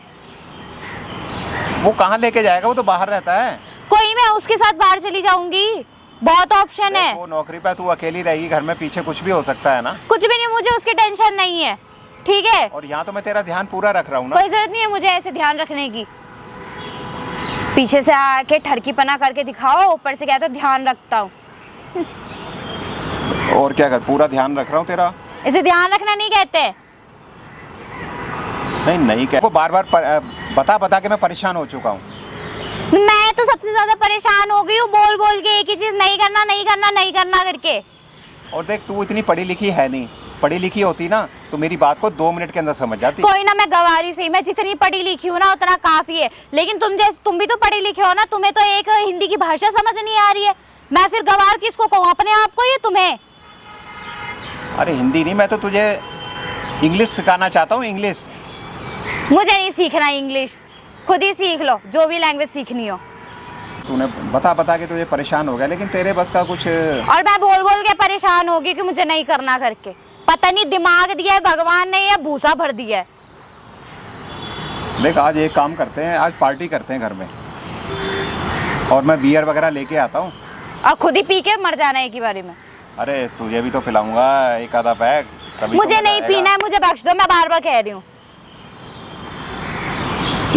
वो कहाँ लेके जाएगा? वो तो बाहर रहता है। कोई मैं उसके साथ बाहर चली जाऊंगी, बहुत ऑप्शन है। वो नौकरी पे, तू अकेली रहेगी घर में, पीछे कुछ भी हो सकता है ना। कुछ भी नहीं, मुझे उसकी टेंशन नहीं है। ठीक है, और यहाँ तो मैं तेरा ध्यान पूरा रख रहा हूँ ना। कोई जरूरत नहीं है मुझे ऐसे ध्यान रखने की। पीछे से आके ठरकी पना करके दिखाओ, ऊपर से कहते हो ध्यान रखता हूँ। और क्या कर, पूरा ध्यान रख रहा हूँ तेरा। इसे ध्यान रखना नहीं कहते। नहीं कह, वो बार बता के मैं परेशान हो चुका हूँ। मैं तो सबसे ज्यादा परेशान हो गई हूँ, बोल के एक ही चीज, नहीं करना करके। और देख तू इतनी पढ़ी लिखी है नहीं, पढ़ी लिखी होती ना तो मेरी बात को 2 मिनट के अंदर समझ जाती। कोई ना, मैं गवारी से, मैं जितनी पढ़ी लिखी हूँ ना उतना काफी है। लेकिन तुम भी तो पढ़े लिखे हो ना, तुम्हें तो एक हिंदी की भाषा समझ नहीं आ रही है। मैं फिर गवार किसको कहूँ, अपने आप को या तुम्हें? अरे हिंदी नहीं, मैं तो तुझे इंग्लिश सिखाना चाहता हूँ। इंग्लिश मुझे नहीं सीखना इंग्लिश, खुद ही सीख लो जो भी लैंग्वेज सीखनी हो। तूने बता के तुझे परेशान हो गया, लेकिन तेरे बस का कुछ। और मैं बोल के परेशान हो गई कि मुझे नहीं करना करके। पता नहीं दिमाग दिया है भगवान ने या भूसा भर दिया है। देख आज एक काम करते हैं, आज पार्टी करते हैं घर में, और मैं बियर वगैरह लेके आता हूँ, और खुद ही पी के मर जाना एक ही बारी में। अरे तुझे भी तो पिलाऊंगा एक आधा पैक। मुझे नहीं पीना है, मुझे बख्श दो, मैं बार कह रही हूँ।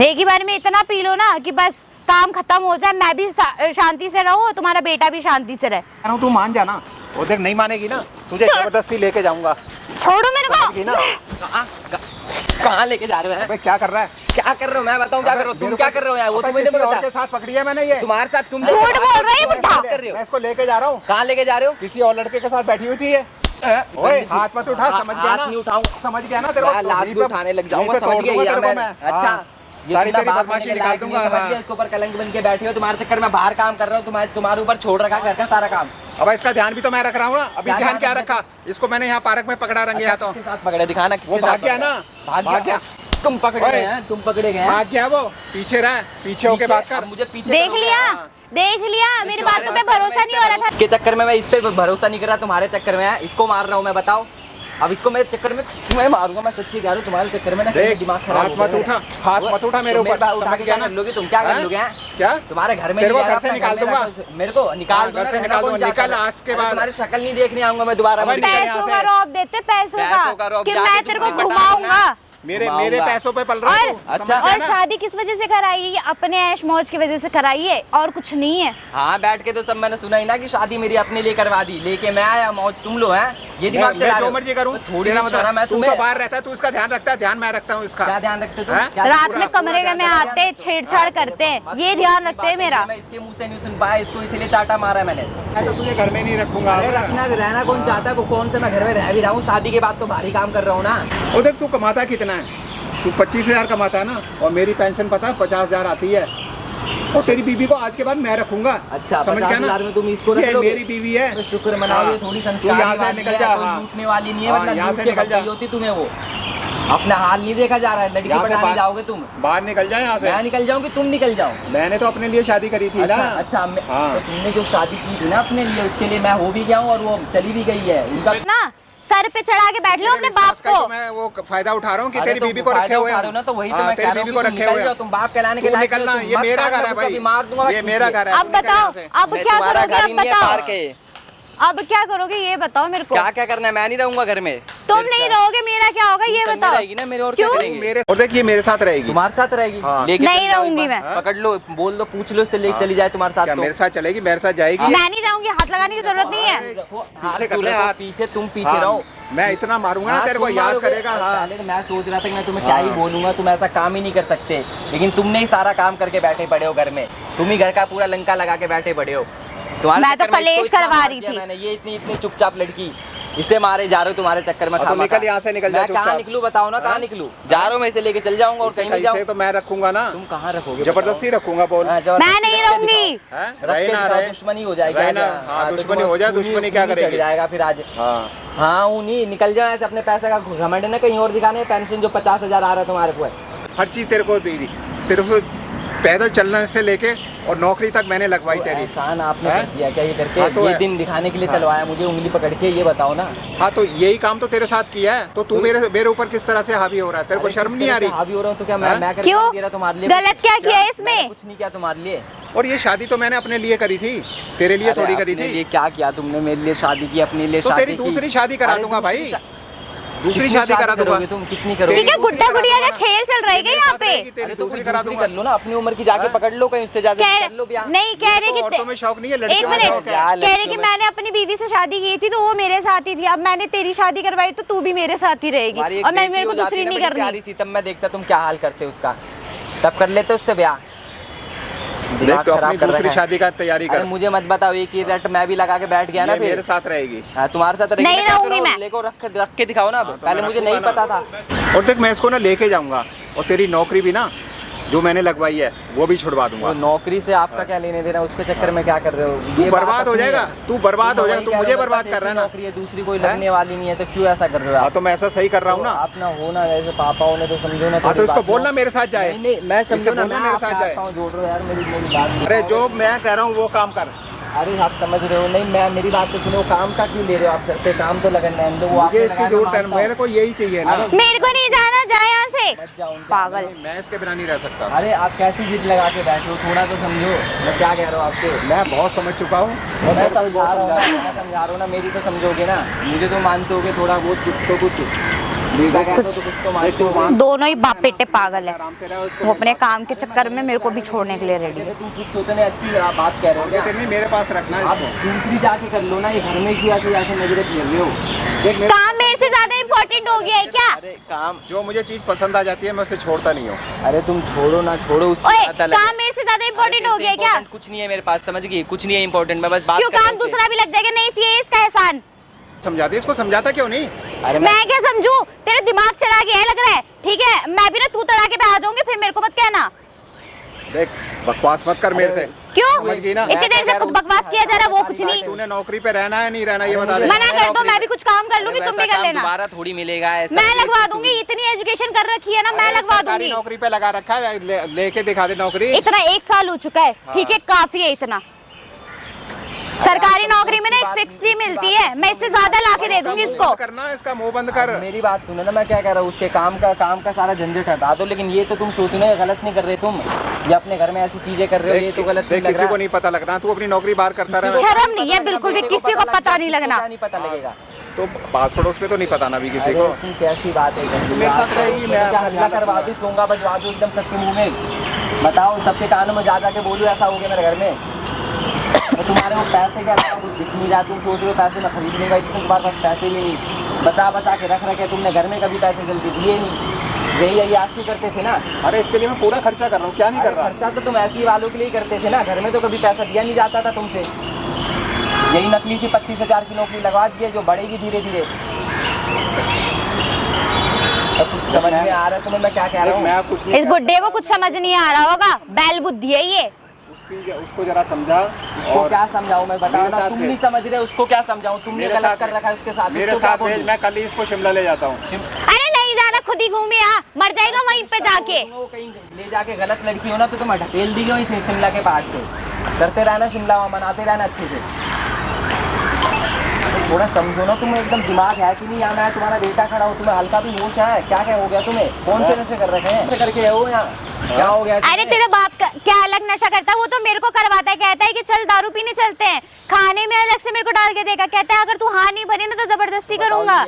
एक ही बार में इतना पी लो ना कि बस काम खत्म हो जाए, मैं भी शांति से रहूं, तुम्हारा बेटा भी शांति से रहे। तू मान जाना। और देख नहीं मानेगी ना, तुझे जबरदस्ती लेके जाऊंगा। छोड़ो मेरे को। कहाँ लेके जा रहे हो? अबे क्या कर रहा है? क्या कर रहे हो? मैं बताऊँ क्या कर रहे हो? तुम क्या कर रहे हो यार? वो तो अबे मुझे किसी और पता। के साथ पकड़ी है मैंने ये। तुम्हारे साथ तुम झूठ बोल रहे हो बुड्ढा। कर रहे हो? मैं इसको लेके जा रहा हूँ। कहाँ लेके जा रहे हो? किसी और लड़के के साथ बैठी हुई थी ये। ओए हाथ मत उठा, समझ गया ना? हाथ नहीं उठाऊं। समझ गया ना तेरे को? लात भी उठाने लग जाऊंगा, समझ गया मैं। अच्छा सारी तेरी बदमाशी निकाल दूंगा। इसके ऊपर कलंक बन के बैठी हो, तुम्हारे चक्कर में बाहर काम कर रहा हूँ, तुम्हारे ऊपर छोड़ रखा घर का सारा काम। अब इसका ध्यान भी तो मैं रख रहा हूँ ना। अभी ध्यान क्या रखा? इसको मैंने यहाँ पार्क में पकड़ा रंगे हाथों। किसके साथ पकड़े? दिखाना किसके साथ? भाग गया ना। भाग गया। तुम पकड़े गए हैं, तुम पकड़े गए हैं। भाग गया वो, पीछे रहा, पीछे होके बात कर। मुझे पीछे देख लिया, मेरी बातों पे भरोसा नहीं हो रहा था। इसके चक्कर में मैं इस पे भरोसा नहीं कर रहा, तुम्हारे चक्कर में इसको मार रहा हूँ मैं, बताओ। अब इसको मेरे चक्कर में तुम्हें मारूंगा, मैं सच्ची कह रहा हूँ, तुम्हारे चक्कर में ना दिमाग खराब हो गया। हाथ मत उठा मेरे ऊपर। समझ गया ना? लोगे तुम क्या कर लोगे? क्या तुम्हारे घर में तेरे को घर से निकाल दूंगा। मेरे को निकाल दो, घर से निकाल दूंगा। निकल आज के बाद। तुम्हारी शक्ल नहीं देखने आऊंगा मैं दोबारा। पैसों का रौब देते, पैसों का कि मैं तेरे को घुमाऊंगा। मेरे पैसों पे पल रहा है। अच्छा, और शादी किस वजह से कराई है? अपने ऐश मौज की वजह से कराई है, और कुछ नहीं है। हाँ बैठ के तो सब मैंने सुना ही ना कि शादी मेरी अपने लिए करवा दी, लेके मैं आया, मौज तुम लो हैं। ये दिमाग से जो मर्जी करूं, थोड़ी शर्म है तू तुम्हें? तो बाहर रहता है, तू इसका ध्यान रखता है, ध्यान मैं रखता हूँ इसका। क्या ध्यान रखते तुम? रात में कमरे में आते छेड़छाड़ करते हैं, ये ध्यान रखते हैं मेरा। मैं इसके मुंह से नहीं सुन पाया, इसको इसीलिए चाटा मारा मैंने। मैं तो तुझे घर में नहीं रखूंगा। अरे रखना रहना कौन चाहता है? कौन से मैं घर में रह भी रहा हूँ, शादी के बाद तो भारी काम कर रहा हूँ ना। और देख तू कमाता कितना है? तू 25,000 कमाता है ना, और मेरी पेंशन पता है 50,000 आती है। और तेरी बीवी को आज के बाद मैं रखूंगा। अच्छा, समझ गया ना? 50,000 में तुम इसको रख ये लोगे? मेरी बीवी है तो शुक्र मनाओ, ये थोड़ी संस्कार यहाँ से निकल जा। लूटने वाली नहीं है, वरना यहाँ से लूट के निकल जा। होती तुम्हें वो। अपना हाल नहीं देखा जा रहा है, लड़की यहाँ से पटाने बाहर- जाओगे तुम? बाहर निकल जाए यहाँ से। मैं निकल जाऊँ कि तुम निकल जाओ? मैंने तो अपने लिए शादी करी थी अच्छा ना। अच्छा हाँ। तो तुमने जो शादी की थी ना अपने लिए, उसके लिए मैं हो भी गया हूँ और वो चली भी गई है उनका। ना सर पे चढ़ा के बैठ लो अपने बाप का ही को। तो मैं वो फायदा उठा रहा हूँ कि अरे तेरी तो बीबी को फायदा रखे हुए उठा रहे हो ना, तो वही तो हाँ, मैं तेरी कह रहा हूँ बीबी कि को तुम रखे निकल हुए जाओ, तुम बाप कहलाने के तू लायक निकलना, नहीं हो, ये तुम मेरा मत घर है कहना, भाई, कभी मार दूंगा ये मेरा घर है। अब बताओ, अब मैं क्या तुम्हारा करोगे? घर अब ही नहीं है बताओ, पार के। अब क्या करोगे ये बताओ मेरे को। क्या क्या करना है? मैं नहीं रहूंगा घर में। तुम नहीं रहोगे, मेरा क्या होगा ये संग में बताओ। रहेगी ना मेरे, और क्या क्यों? करेंगे? मेरे और देखिए मेरे साथ रहेगी। तुम्हारे साथ रहेगी? हाँ। लेके नहीं चल जाओ एक रहूंगी बार। मैं। पकड़ लो, बोल दो, पूछ लो, उससे लेके चली जाए तुम्हारे साथ। क्या तो मेरे साथ चलेगी? मेरे साथ जाएगी? मैं नहीं जाऊंगी, हाथ लगाने की जरूरत नहीं है। पीछे कर तू ले रखो हाथ। पीछे, तुम पीछे हाँ, रहो। मैं इतना मारूंगा ना हाँ, तेरे को तुम याद मारोगे। करेगा। हाँ। पहले तो मैं सोच रहा था कि मैं तुम्हें क्या ही हाँ। बोलूंगा, तुम ऐसा काम ही नहीं कर सकते, लेकिन तुमने ही सारा काम करके बैठे पड़े हो घर में। तुम ही घर का पूरा लंका लगा के बैठे पड़े हो। तुम्हारे मैं तो चक्कर में इसको कलेश इतना करवा मार रही दिया थी। मैंने, ये इतनी इतनी चुपचाप लड़की, इसे मारे जा रहे हो तुम्हारे चक्कर में। तो खामा निकल खा। यहाँ से, निकल जा मैं कहाँ चुपचाप। निकलूं बताओ ना, कहाँ हाँ? निकलूं? जा रहा हूँ मैं, इसे लेके चल जाऊंगा और कहीं नहीं इसे जाऊँ। तो मैं रखूंगा ना। तुम कहाँ रखोगे? जबरदस्ती रखूंगा बोल। हाँ, मैं जबरदस्ती नहीं रख के रहूंगी। दिखाओ। हैं? रख रहे के ना दिखाओ, रहे। दुश्मनी हो जाएगी रहे आज। ना, हाँ, तो दुश्मनी तुम हो जाए, खूनी- दुश्मनी क्या खूनी चढ़ करेगी? जाएगा फिर आज। हाँ। हाँ उन्हीं निकल जाओ ऐसे, अपने पैसे का घमंड ना कहीं और दिखाने। पेंशन जो 50,000 आ रहा है तुम्हारे को, हर चीज तेरे को दे दी। तेरे को पैदल चलने से लेके और नौकरी तक मैंने लगवाई तो तेरी। एहसान आपने हैं? कर दिया क्या ये करके? हाँ, तो ये है। दिन दिखाने के लिए हाँ। चलवाया मुझे उंगली पकड़ के, ये बताओ ना। हाँ तो यही काम तो तेरे साथ किया है, तो तू मेरे ऊपर किस तरह से हावी हो रहा है? तेरे को अरे शर्म किस नहीं तरह आ से रही? हावी हो रहा हूँ तो क्या मैं हाँ? करके क्यों? नहीं दे रहा तुम्हारे लिए? गलत क्या किया है मैंने इसमें? कुछ नहीं किया तुम्हारे लिए। और ये शादी तो मैंने अपने लिए करी थी, तेरे लिए अरे थोड़ी करी अपने थी। लिए क्या किया तुमने? मेरे लिए शादी की, अपने लिए तो शादी तेरी की। दूसरी शादी करा अरे दूंगा दूसरी भाई। शा- दूसरी कितनी शादी करा दूंगा। करोगे तुम? कितनी करोगे? ठीक है, दूसरी गुड्डा करा गुड़िया का दूंगा। खेल चल रहा है क्या मेरे यहाँ साथ पे? रहेगी, तेरी अरे तो दूसरी फिर करा दूसरी दूंगा। कर लो ना, अपनी उम्र की जाके हाँ? पकड़ लो, कहीं उससे ज्यादा कह कर लो ब्याह। नहीं कह रहे तो औरतों कि में शौक नहीं है, एक लड़कियों में मिनट, शौक है। क्या कह रहे कि लड़कियों में- मैंने अपनी बीवी से शादी की थी तो वो मेरे साथ ही थी, अब मैंने तेरी शादी करवाई तो तू भी मेरे साथ ही रहेगी हमारी एक और मैं बेटी मेरे को हो जाती दूसरी ना नहीं बड़ी करनी। प्यारी सी, तब मैं देखता तुम क्या हाल करते उसका, तब कर लेते उससे ब्याह। देख दिमाग तो खराब अपनी कर दूसरी रखा है। शादी का तैयारी अरे कर। मुझे मत बताओ, एक ही रट मैं भी लगा के बैठ गया ना ये फिर। मेरे साथ रहेगी। हाँ, तुम्हारे साथ रहेगी, नहीं मैं क्या रहूंगी करूं? मैं। लेको रख के दिखाओ ना अब। हाँ, तो पहले मैं मुझे नहीं रखूंगा पता ना। था। और देख मैं इसको ना लेके जाऊंगा और तेरी नौकरी भी ना जो मैंने लगवाई है वो भी छुड़वा वो दूंगा। नौकरी से आपका क्या लेने देना? उसके चक्कर में क्या कर रहे हो? तू ये बात बर्बाद हो अपनी जाएगा, है। तू बर्बाद हो वही जाएगा, तू कह रहे मुझे हो, मेरे बर्बाद पास कर एक रहा है ही ना। नौकरी है, दूसरी कोई लगने वाली नहीं है, तो क्यों ऐसा कर रहे हो हाँ आप? तो मैं ऐसा सही कर रहा हूँ ना। अपना होना जैसे पापाओं ने तो समझो ना। हाँ तो थोड़ी इसको बात बोलना ना। मेरे साथ जाए। नहीं नहीं, मैं इससे समझो ना, बोलना मैं मेरे आपके साथ जाए। हाथ पाँव जोड़ रहा हूँ यार, मेरी बात अरे सुनो। जो मैं कह रहा हूँ वो काम कर। अरे आप समझ रहे हो नहीं? मैं मेरी बात तो सुनो, काम का क्यों ले रहे हो आप सर पे? काम तो लगन है, वो मुझे आपने इसकी लगाया, जरूरत है, मैं मानता हूँ। मेरे को यही चाहिए ना। अरे मेरे को नहीं जाना, जाए यहाँ से मत जाओ उनके पागल। आगे। मैं इसके बिना नहीं रह सकता। अरे आप कैसी जिद लगा के बैठे हो? थोड़ा तो समझो मैं क्या कह रहा हूँ आपसे। मैं बहुत समझ चुका हूँ। मैं समझा रहा हूँ ना, मेरी तो समझोगे ना, मुझे तो मानते होगे थोड़ा बहुत, कुछ तो कुछ बेटा कहते हो तो कुछ तो मानते हो। दोनों ही बाप बेटे पागल है, आराम से रहो, इसको वो अपने काम के चक्कर में मेरे को भी छोड़ने के लिए रेडी है। तुम कुछ सोचने अच्छी आप बात कह रहे हो क्या? नहीं मेरे पास रखना है आप इसको। दूसरी जाके कर लो ना, ये घर में क्यों ऐसे नजरें फेर रहे हो? देख मेरे काम मेरे से ज्यादा इम्पोर्टेंट हो गया है क्या? अरे काम, जो मुझे चीज पसंद आ जाती है मैं उसे छोड़ता नहीं हूँ। अरे तुम छोड़ो ना, छोड़ो उसकी ओए, बात अलग है। काम मेरे से ज्यादा इम्पोर्टेंट हो गया है क्या? Important कुछ नहीं है मेरे पास, समझ गई? कुछ नहीं है इम्पोर्टेंट, मैं बस बात क्यों कर रहा काम हूँ उससे। दूसरा भी लग जाएगा, नहीं चाहिए इसका एहसान। समझाते इसको, समझाता क्यों नहीं? अरे मैं क्या समझूं? तेरे दिमाग चला गया है लग रहा है, ठीक है? मैं भी ना तू तड़ाके पे आ जाऊंगी, फिर मेरे को मत कहना। देख बकवास मत कर मेरे से। क्यों? समझ गई ना? इतनी देर से खुद बकवास किया जा रहा है, वो कुछ नहीं। तूने नौकरी पे रहना है नहीं रहना ये बता दे। मना कर दो, मैं भी कुछ काम कर लूंगी, तुम भी कर लेना। दोबारा थोड़ी मिलेगा ऐसा। मैं लगवा दूंगी, इतनी एजुकेशन कर रखी है ना, मैं लगवा सरकारी दूंगी। नौकरी पे लगा रखा है, लेके दिखा दे नौकरी। इतना 1 साल हो चुका है, ठीक है? काफी है इतना। सरकारी नौकरी में ना एक फिक्स फी मिलती है, मैं इससे ज्यादा ला के दे दूंगी इसको। बंद करना इसका मुंह बंद कर। मेरी बात सुनो ना, मैं क्या कह रहा हूँ, उसके काम का सारा झंझट हटा दो, लेकिन ये तो तुम सोचो ना, ये गलत नहीं कर रहे तुम, ये अपने घर में ऐसी चीजें कर रहे हो, ये तो गलत नहीं देख लग किसी रहा। को नहीं पता लगना, तू अपनी नौकरी बाहर करता रहे। शर्म नहीं है बिल्कुल भी, किसी को पता नहीं लगना। नहीं पता लगेगा। तो पास पड़ोस पे तो नहीं पता ना भी किसी अरे को। तुम कैसी बात है? तू मेरे साथ रहेगी, मैं क्या अपना हल्ला ध्यान करवा दूं, चोंगा बजवा दूं एकदम सबके मुंह में? बताओ, सबके कानों में जा के बोलूं ऐसा हो गया मेरे घर में? तो तुम्हारे वो पैसे क्या कुछ दिख नहीं रहा, तुम सोच रहे हो पैसे मैं खरीद लूंगा, इतने तुम्हारे पास पैसे भी नहीं, बचा के रख रखे तुमने, घर में कभी पैसे जल्दी दिए नहीं, यही आशु करते थे ना। अरे इसके लिए मैं पूरा खर्चा कर रहा हूँ, क्या नहीं कर रहा। खर्चा तो तुम ऐसी वालों के लिए ही करते थे ना, घर में तो कभी पैसा दिया नहीं जाता था तुमसे। यही नकली सी 25,000 की नौकरी लगवा दी है जो बढ़ेगी धीरे धीरे। अब कुछ समझ में आ रहा है तुम्हें मैं क्या कह रहा हूँ? मैं कुछ नहीं इस बुड्ढे को कुछ समझ नहीं आ रहा होगा, बैल बुद्धि है ये। उसको जरा समझा। उसको और क्या समझाऊं मैं, बताओ मेरे ना, साथ तुम भेज। नहीं समझ रहे, उसको क्या समझाऊं? तुमने मेरे गलत साथ कर रखा है उसके साथ। मेरे उसको क्या साथ भेज, बोलूं? मैं कल ही इसको शिमला ले जाता हूँ। अरे नहीं जाना, खुद ही घूमे आ, मर जाएगा वहीं पे जाके। वो कहीं ले जाके गलत लड़की हो ना तो तुम ढकेल दी वहीं से शिमला के पहाड़ से। करते रहना शिमला वहाँ मनाते रहना अच्छे से। थोड़ा समझो ना, तुम्हें एकदम दिमाग है कि नहीं? यहाँ मैं तुम्हारा बेटा खड़ा हो, तुम्हें हल्का भी होश है? क्या क्या हो गया तुम्हें? कौन से नशे कर रखे हैं? करके हो यहाँ क्या हो गया? अरे तेरा बाप का क्या अलग नशा करता है? वो तो मेरे को करवाता है, कहता है कि चल दारू पीने चलते हैं, खाने में अलग से मेरे को डाल के देगा, कहता है अगर तू हाँ नहीं भरी ना तो जबरदस्ती करूंगा।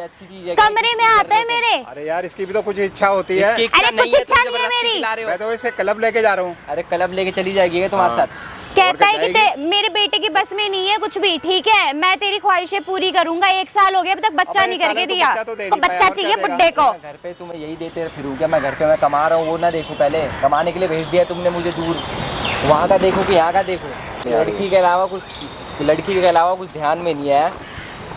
कमरे में आता है मेरे। अरे यार इसकी भी तो कुछ इच्छा होती है। इसकी अरे कुछ इच्छा नहीं है मेरी। मैं तो इसे क्लब लेके जा रहा हूँ। अरे क्लब लेके चली जाएगी तुम्हारे साथ। कहता है कि मेरे बेटे की बस में नहीं है कुछ भी, ठीक है मैं तेरी ख्वाहिशें पूरी करूंगा। 1 साल हो गया अभी तक बच्चा नहीं करके दिया, उसको बच्चा चाहिए बुड्ढे को। घर पे तुम्हें यही देते फिरूँ क्या? मैं घर पे मैं कमा रहा हूँ वो ना देखो, पहले कमाने के लिए भेज दिया तुमने मुझे दूर, वहाँ का देखो कि यहाँ का देखो। लड़की के अलावा कुछ ध्यान में नहीं है।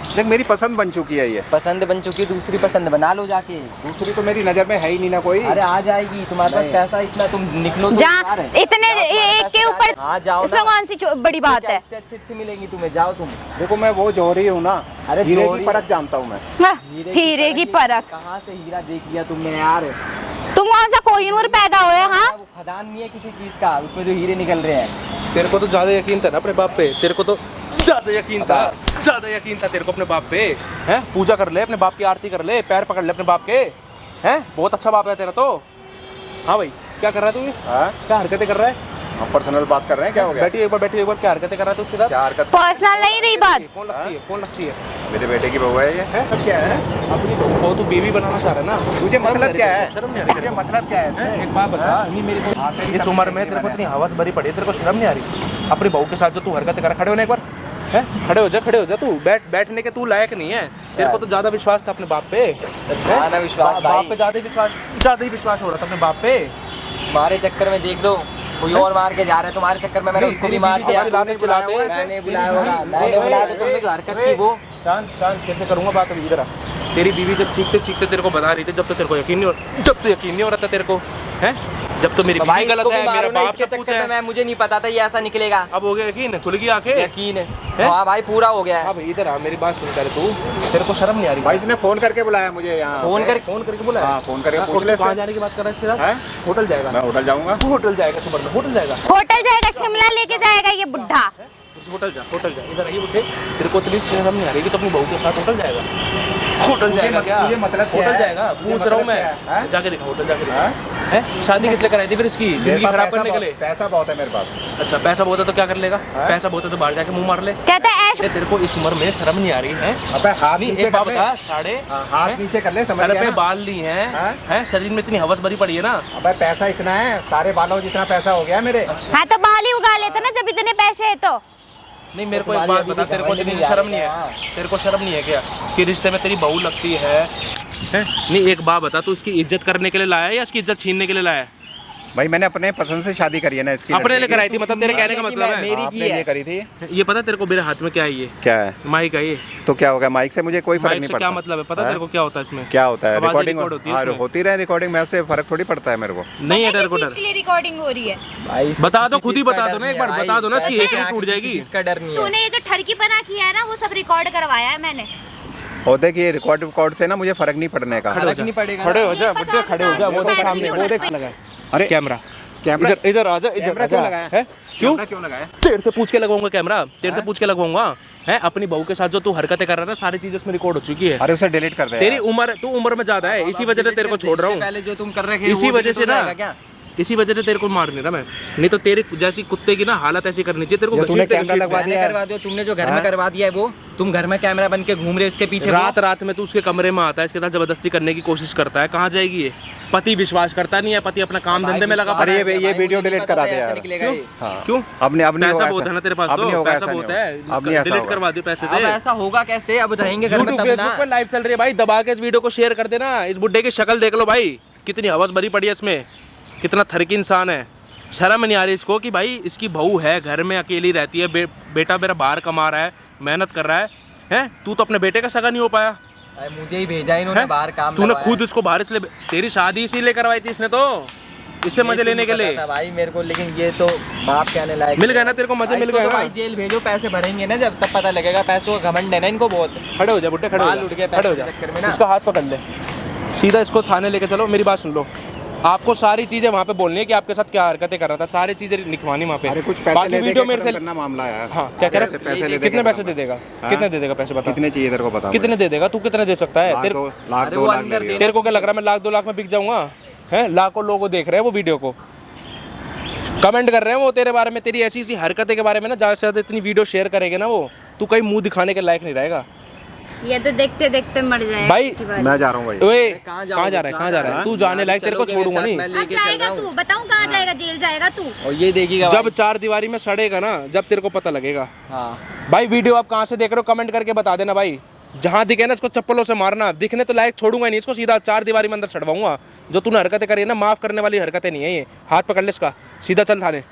देख मेरी पसंद बन चुकी है ये। पसंद बन चुकी है, दूसरी पसंद बना लो जाके। दूसरी तो मेरी नजर में है ही नहीं ना कोई। अरे आ जाएगी, तुम्हारे पास पैसा इतना, तुम निकलो तो जहाँ इतने एक के ऊपर हाँ जाओ इसमें कौन सी बड़ी बात है? इससे अच्छी मिलेंगी तुम्हें, जाओ तुम। देखो मैं वो जोहरी हूँ ना, अरे हीरे जोहरी- की परख जानता हूँ मैं। हीरे की परख? कहाँ से हीरा देख लिया तुमने यार? तुम कौन सा कोहिनूर पैदा हुए? हाँ वो खदान नहीं है किसी चीज का, उसमें जो हीरे निकल रहे हैं। तेरे को तो ज्यादा यकीन था ना अपने बाप पे, तेरे को तो ज्यादा यकीन था तेरे को अपने बाप पे। हैं पूजा कर ले, अपने बाप की आरती कर ले, पैर पकड़ ले अपने बाप के। हैं बहुत अच्छा बाप है तेरा तो। हाँ भाई क्या कर रहा है तू? हाँ? क्या हरकतें कर रहा है? हम पर्सनल बात कर रहे हैं, क्या हो गया? बैठी एक बार क्या हरकतें कर रहा है तू उसके साथ? क्या हरकत? पर्सनल नहीं रही बात। कौन लगती है? मेरे बेटे की बहू है ये। हैं अब क्या है? अपनी बहू को तू बीवी बनाना चाह रहा है ना? तुझे मतलब क्या है? शर्म नहीं आ रही? तुझे मतलब क्या है? हैं? एक बात बता, ये मेरी को इस उम्र में तेरे को इतनी हवस भरी पड़ी है, तेरे को शर्म नहीं आ रही? अपनी बहू के साथ जो तू हरकतें कर, खड़े होने एक बार। हैं खड़े हो जा तू। बैठने के तू लायक नहीं है। तेरे को तो ज्यादा विश्वास था अपने बाप पे। ज्यादा विश्वास बाप भाई, पे ज्यादा ही विश्वास हो रहा था अपने बाप पे। तुम्हारे चक्कर में देख लो कोई और मार के जा रहा है, तुम्हारे चक्कर में मैंने उसको भी मार दिया। चिल्लाते मैंने बुलाया होगा, मैंने बुलाया तो तुमने जो हरकत की वो। शांत कैसे करूंगा बात? अभी इधर आ। तेरी बीवी जब चीखते तेरे को बता रही थी, जब तो तेरे को यकीन नहीं हो रहा था तेरे को। हैं जब तो मेरी बीवी गलत है, मेरा बाप इसके सब कुछ चक्कर में है। मुझे नहीं पता था ये ऐसा निकलेगा। अब हो गया यकीन? खुल गई आंखें? यकीन है हाँ भाई, पूरा हो गया है। हाँ भाई इधर आ, मेरी बात सुन पहले तू। तेरे को शर्म नहीं आ रही? भाई इसने फोन करके बुलाया मुझे यहाँ। फोन करके बोला? हाँ फोन करके पूछ ले। कहाँ जाने की बात कर रहा है इसके साथ? हैं? होटल जाएगा? मैं होटल जाऊँगा। होटल जाएगा सुबह में, होटल जाएगा। शिमला लेके जाएगा ये बुढ़ा। होटल जा इधर आइए बुढ़े। तेरे को इतनी शर्म नहीं आ रही कि तो अपनी बहू के साथ होटल जाएगा? होटल जाएगा क्या? तुझे मतलब क्या होटल है? जाएगा? पूछ रहा हूँ मैं। जाके दिखा, होटल जाके दिखा। हैं? शादी किस लिए कराई थी फिर इसकी? जिंदगी खराब करने के लिए? पैसा बहुत है मेरे पास। अच्छा पैसा बहुत है तो क्या कर लेगा? पैसा बहुत है तो बाहर जाके मुंह मार ले। कहता है ऐश। तेरे को इस उम्र में शर्म नहीं आ रही है? अबे हाथ नहीं नीचे एक बात कर ले। बता, साढ़े हाथ नीचे कर ले, समझ सर गया पे ना? बाल ली हैं, हैं शरीर में इतनी हवस भरी पड़ी है ना। अबे पैसा इतना है, सारे बालों जितना पैसा हो गया मेरे। हाँ तो बाल ही उगा लेता ना जब इतने पैसे है तो। नहीं मेरे को एक बात बता, तेरे को इतनी शर्म नहीं है? तेरे को शर्म नहीं है क्या कि रिश्ते में तेरी बहू लगती है? हैं? नहीं एक बात बता, तू इसकी इज्जत करने के लिए लाया है या इसकी इज्जत छीनने के लिए लाया है? भाई मैंने अपने पसंद से शादी करी है ना इसकी। अपने लिए कराई थी मतलब? तेरे कहने का मतलब है मेरी आपने की है। ये करी थी। ये पता तेरे को मेरे हाथ में क्या है? ये क्या है? माइक है ये। तो क्या होगा माइक से? मुझे कोई फर्क माइक नहीं से पड़ता। क्या मतलब है पता तेरे को क्या होता है इसमें? क्या होता है? आवाज़ें रिकॉर्डिंग रिकॉर्ड होती है हाँ, इसमें। होती रहे रिकॉर्डिंग में, उससे फर्क थोड़ी पड़ता है मेरे को। नहीं है तेरे को डर? के लिए रिकॉर्डिंग हो रही है? भाई बता दो, खुद ही बता दो ना एक बार, बता दो ना, इसकी एक टूट जाएगी। इसका डर नहीं है। तूने ये जो ठरकीपना किया है ना वो सब रिकॉर्ड करवाया है मैंने। और देखिए रिकॉर्ड से ना मुझे फर्क नहीं पड़ने का। फर्क नहीं पड़ेगा। खड़े हो जा बुड्ढे, खड़े हो जा। वो देख बैटरी सामने, वो देख लगा अरे कैमरा। कैमरा इधर आ जा, कैमरा क्यों लगाया है? क्यों? कैमरा क्यों लगाया? तेरे से पूछ के लगवाऊंगा कैमरा, तेरे से पूछ के लगवाऊंगा। है अपनी बहू के साथ जो तू हरकतें कर रहा है ना, सारी चीजें उसमें रिकॉर्ड हो चुकी है। अरे उसे डिलीट कर दे। तेरी उम्र, तू उम्र में ज्यादा है, इसी वजह से तेरे को छोड़ रहा हूँ। पहले जो तुम कर रहे थे इसी वो वजह से delete हो ना, जाएगा क्या? इसी वजह से तेरे को मार नहीं रहा मैं। नहीं तो तेरे जैसी कुत्ते की ना हालत ऐसी करनी चाहिए तेरे को। ये तूने घसीटते कैमरा लगवा मैंने दिया है। करवा दिया, तुमने जो घर में करवा दिया है वो। तुम घर में कैमरा बन के घूम रहे हो इसके पीछे। रात में तू उसके कमरे में आता है, इसके साथ जबरदस्ती करने की कोशिश करता है। कहाँ जाएगी ये? पति विश्वास करता नहीं है, पति अपना काम धंधे में लगा पड़ा अरे है। ये वीडियो डिलीट करा दे यार। निकलेगा। हाँ। क्यों? अब नहीं पैसा होगा बहुत ऐसा। है ना तेरे पास, अब नहीं तो होगा, पैसा ऐसा बहुत नहीं है, होगा। अब नहीं ऐसा डिलीट होगा। करवा दियो पैसे अब से। ऐसा होगा कैसे? अब रहेंगे घर में यूट्यूब तब फेसबुक ना। पर लाइव चल रही है भाई, दबा के इस वीडियो को शेयर कर देना। इस बुड्ढे की शक्ल देख लो भाई, कितनी हवस भरी पड़ी है इसमें, कितना थरकी इंसान है। शर्म नहीं आ रही इसको कि भाई इसकी बहू है, घर में अकेली रहती है, बेटा मेरा बाहर कमा रहा है, मेहनत कर रहा है। हैं? तू तो अपने बेटे का सगा नहीं हो पाया। अरे मुझे ही भेजा इन्होंने बाहर काम तूने लगवाया। खुद इसको बाहर इसलिए, तेरी शादी इसीलिए करवाई थी इसने तो, इससे मजे लेने के लिए। था भाई मेरे को, लेकिन ये तो बाप कहने लायक मिल गया ना तेरे को, मजे मिल गए तो ना। भाई जेल भेजो, पैसे भरेंगे ना जब, तब पता लगेगा। पैसों का घमंड है ना इनको बहुत। खड़े हो जा बुड्ढे, खड़े हो बाल उठ गए जा, खड़े हो पैसे जा। के चक्कर में ना। इसका हाथ पकड़ ले, सीधा इसको थाने लेके चलो। मेरी बात सुन लो, आपको सारी चीजें वहाँ पे बोलनी है कि आपके साथ क्या हरकतें कर रहा था, सारी चीजें लिखवानी वहाँ पे। अरे कुछ पैसे बाकी ले वीडियो दे मेरे से करना मामला यार। हाँ क्या कह रहा है, पैसे ले दे कितने के पैसे करना। दे देगा, हाँ? कितने दे देगा पैसे बता, कितने चाहिए तेरे को बता। कितने दे देगा तू, कितने दे सकता है? लाख 2 लाख ले रही है। तेरे को क्या लग रहा है मैं लाख 2 लाख में बिक जाऊंगा? हैं, लाखों लोग देख रहे हैं वो वीडियो को, कमेंट कर रहे हैं वो तेरे बारे में, तेरी ऐसी ऐसी हरकतें के बारे में ना। ज़्यादा से ज़्यादा इतनी वीडियो शेयर करेगा ना वो, तू कहीं मुंह दिखाने के लायक नहीं रहेगा ये तो देखते देखते मर जाएगा। भाई। इसकी बारी। मैं जा रहा हूँ भाई। ओए कहाँ कहाँ जा रहा है, कहाँ जा रहा है? तू जाने लायक, तेरे को चलोगे मेरे छोड़ूंगा साथ, नहीं। मैं अब लेके चल जाएगा रहा तू, हूँ। बताऊं कहाँ जाएगा? जेल जाएगा तू। और ये देखेगा जब भाई। 4 दीवारी में सड़ेगा ना, जब तेरे को पता लगेगा। हाँ भाई वीडियो आप कहाँ से देख रहे हो कमेंट करके बता देना भाई। जहाँ दिखे ना इसको चप्पलों से मारना, दिखने तो लायक छोड़ूंगा नहीं इसको, सीधा 4 दीवारी में अंदर सड़वाऊंगा। जो तूने हरकतें करी है ना, माफ करने वाली हरकतें नहीं है ये। हाथ पकड़ ले इसका, सीधा चल थाने।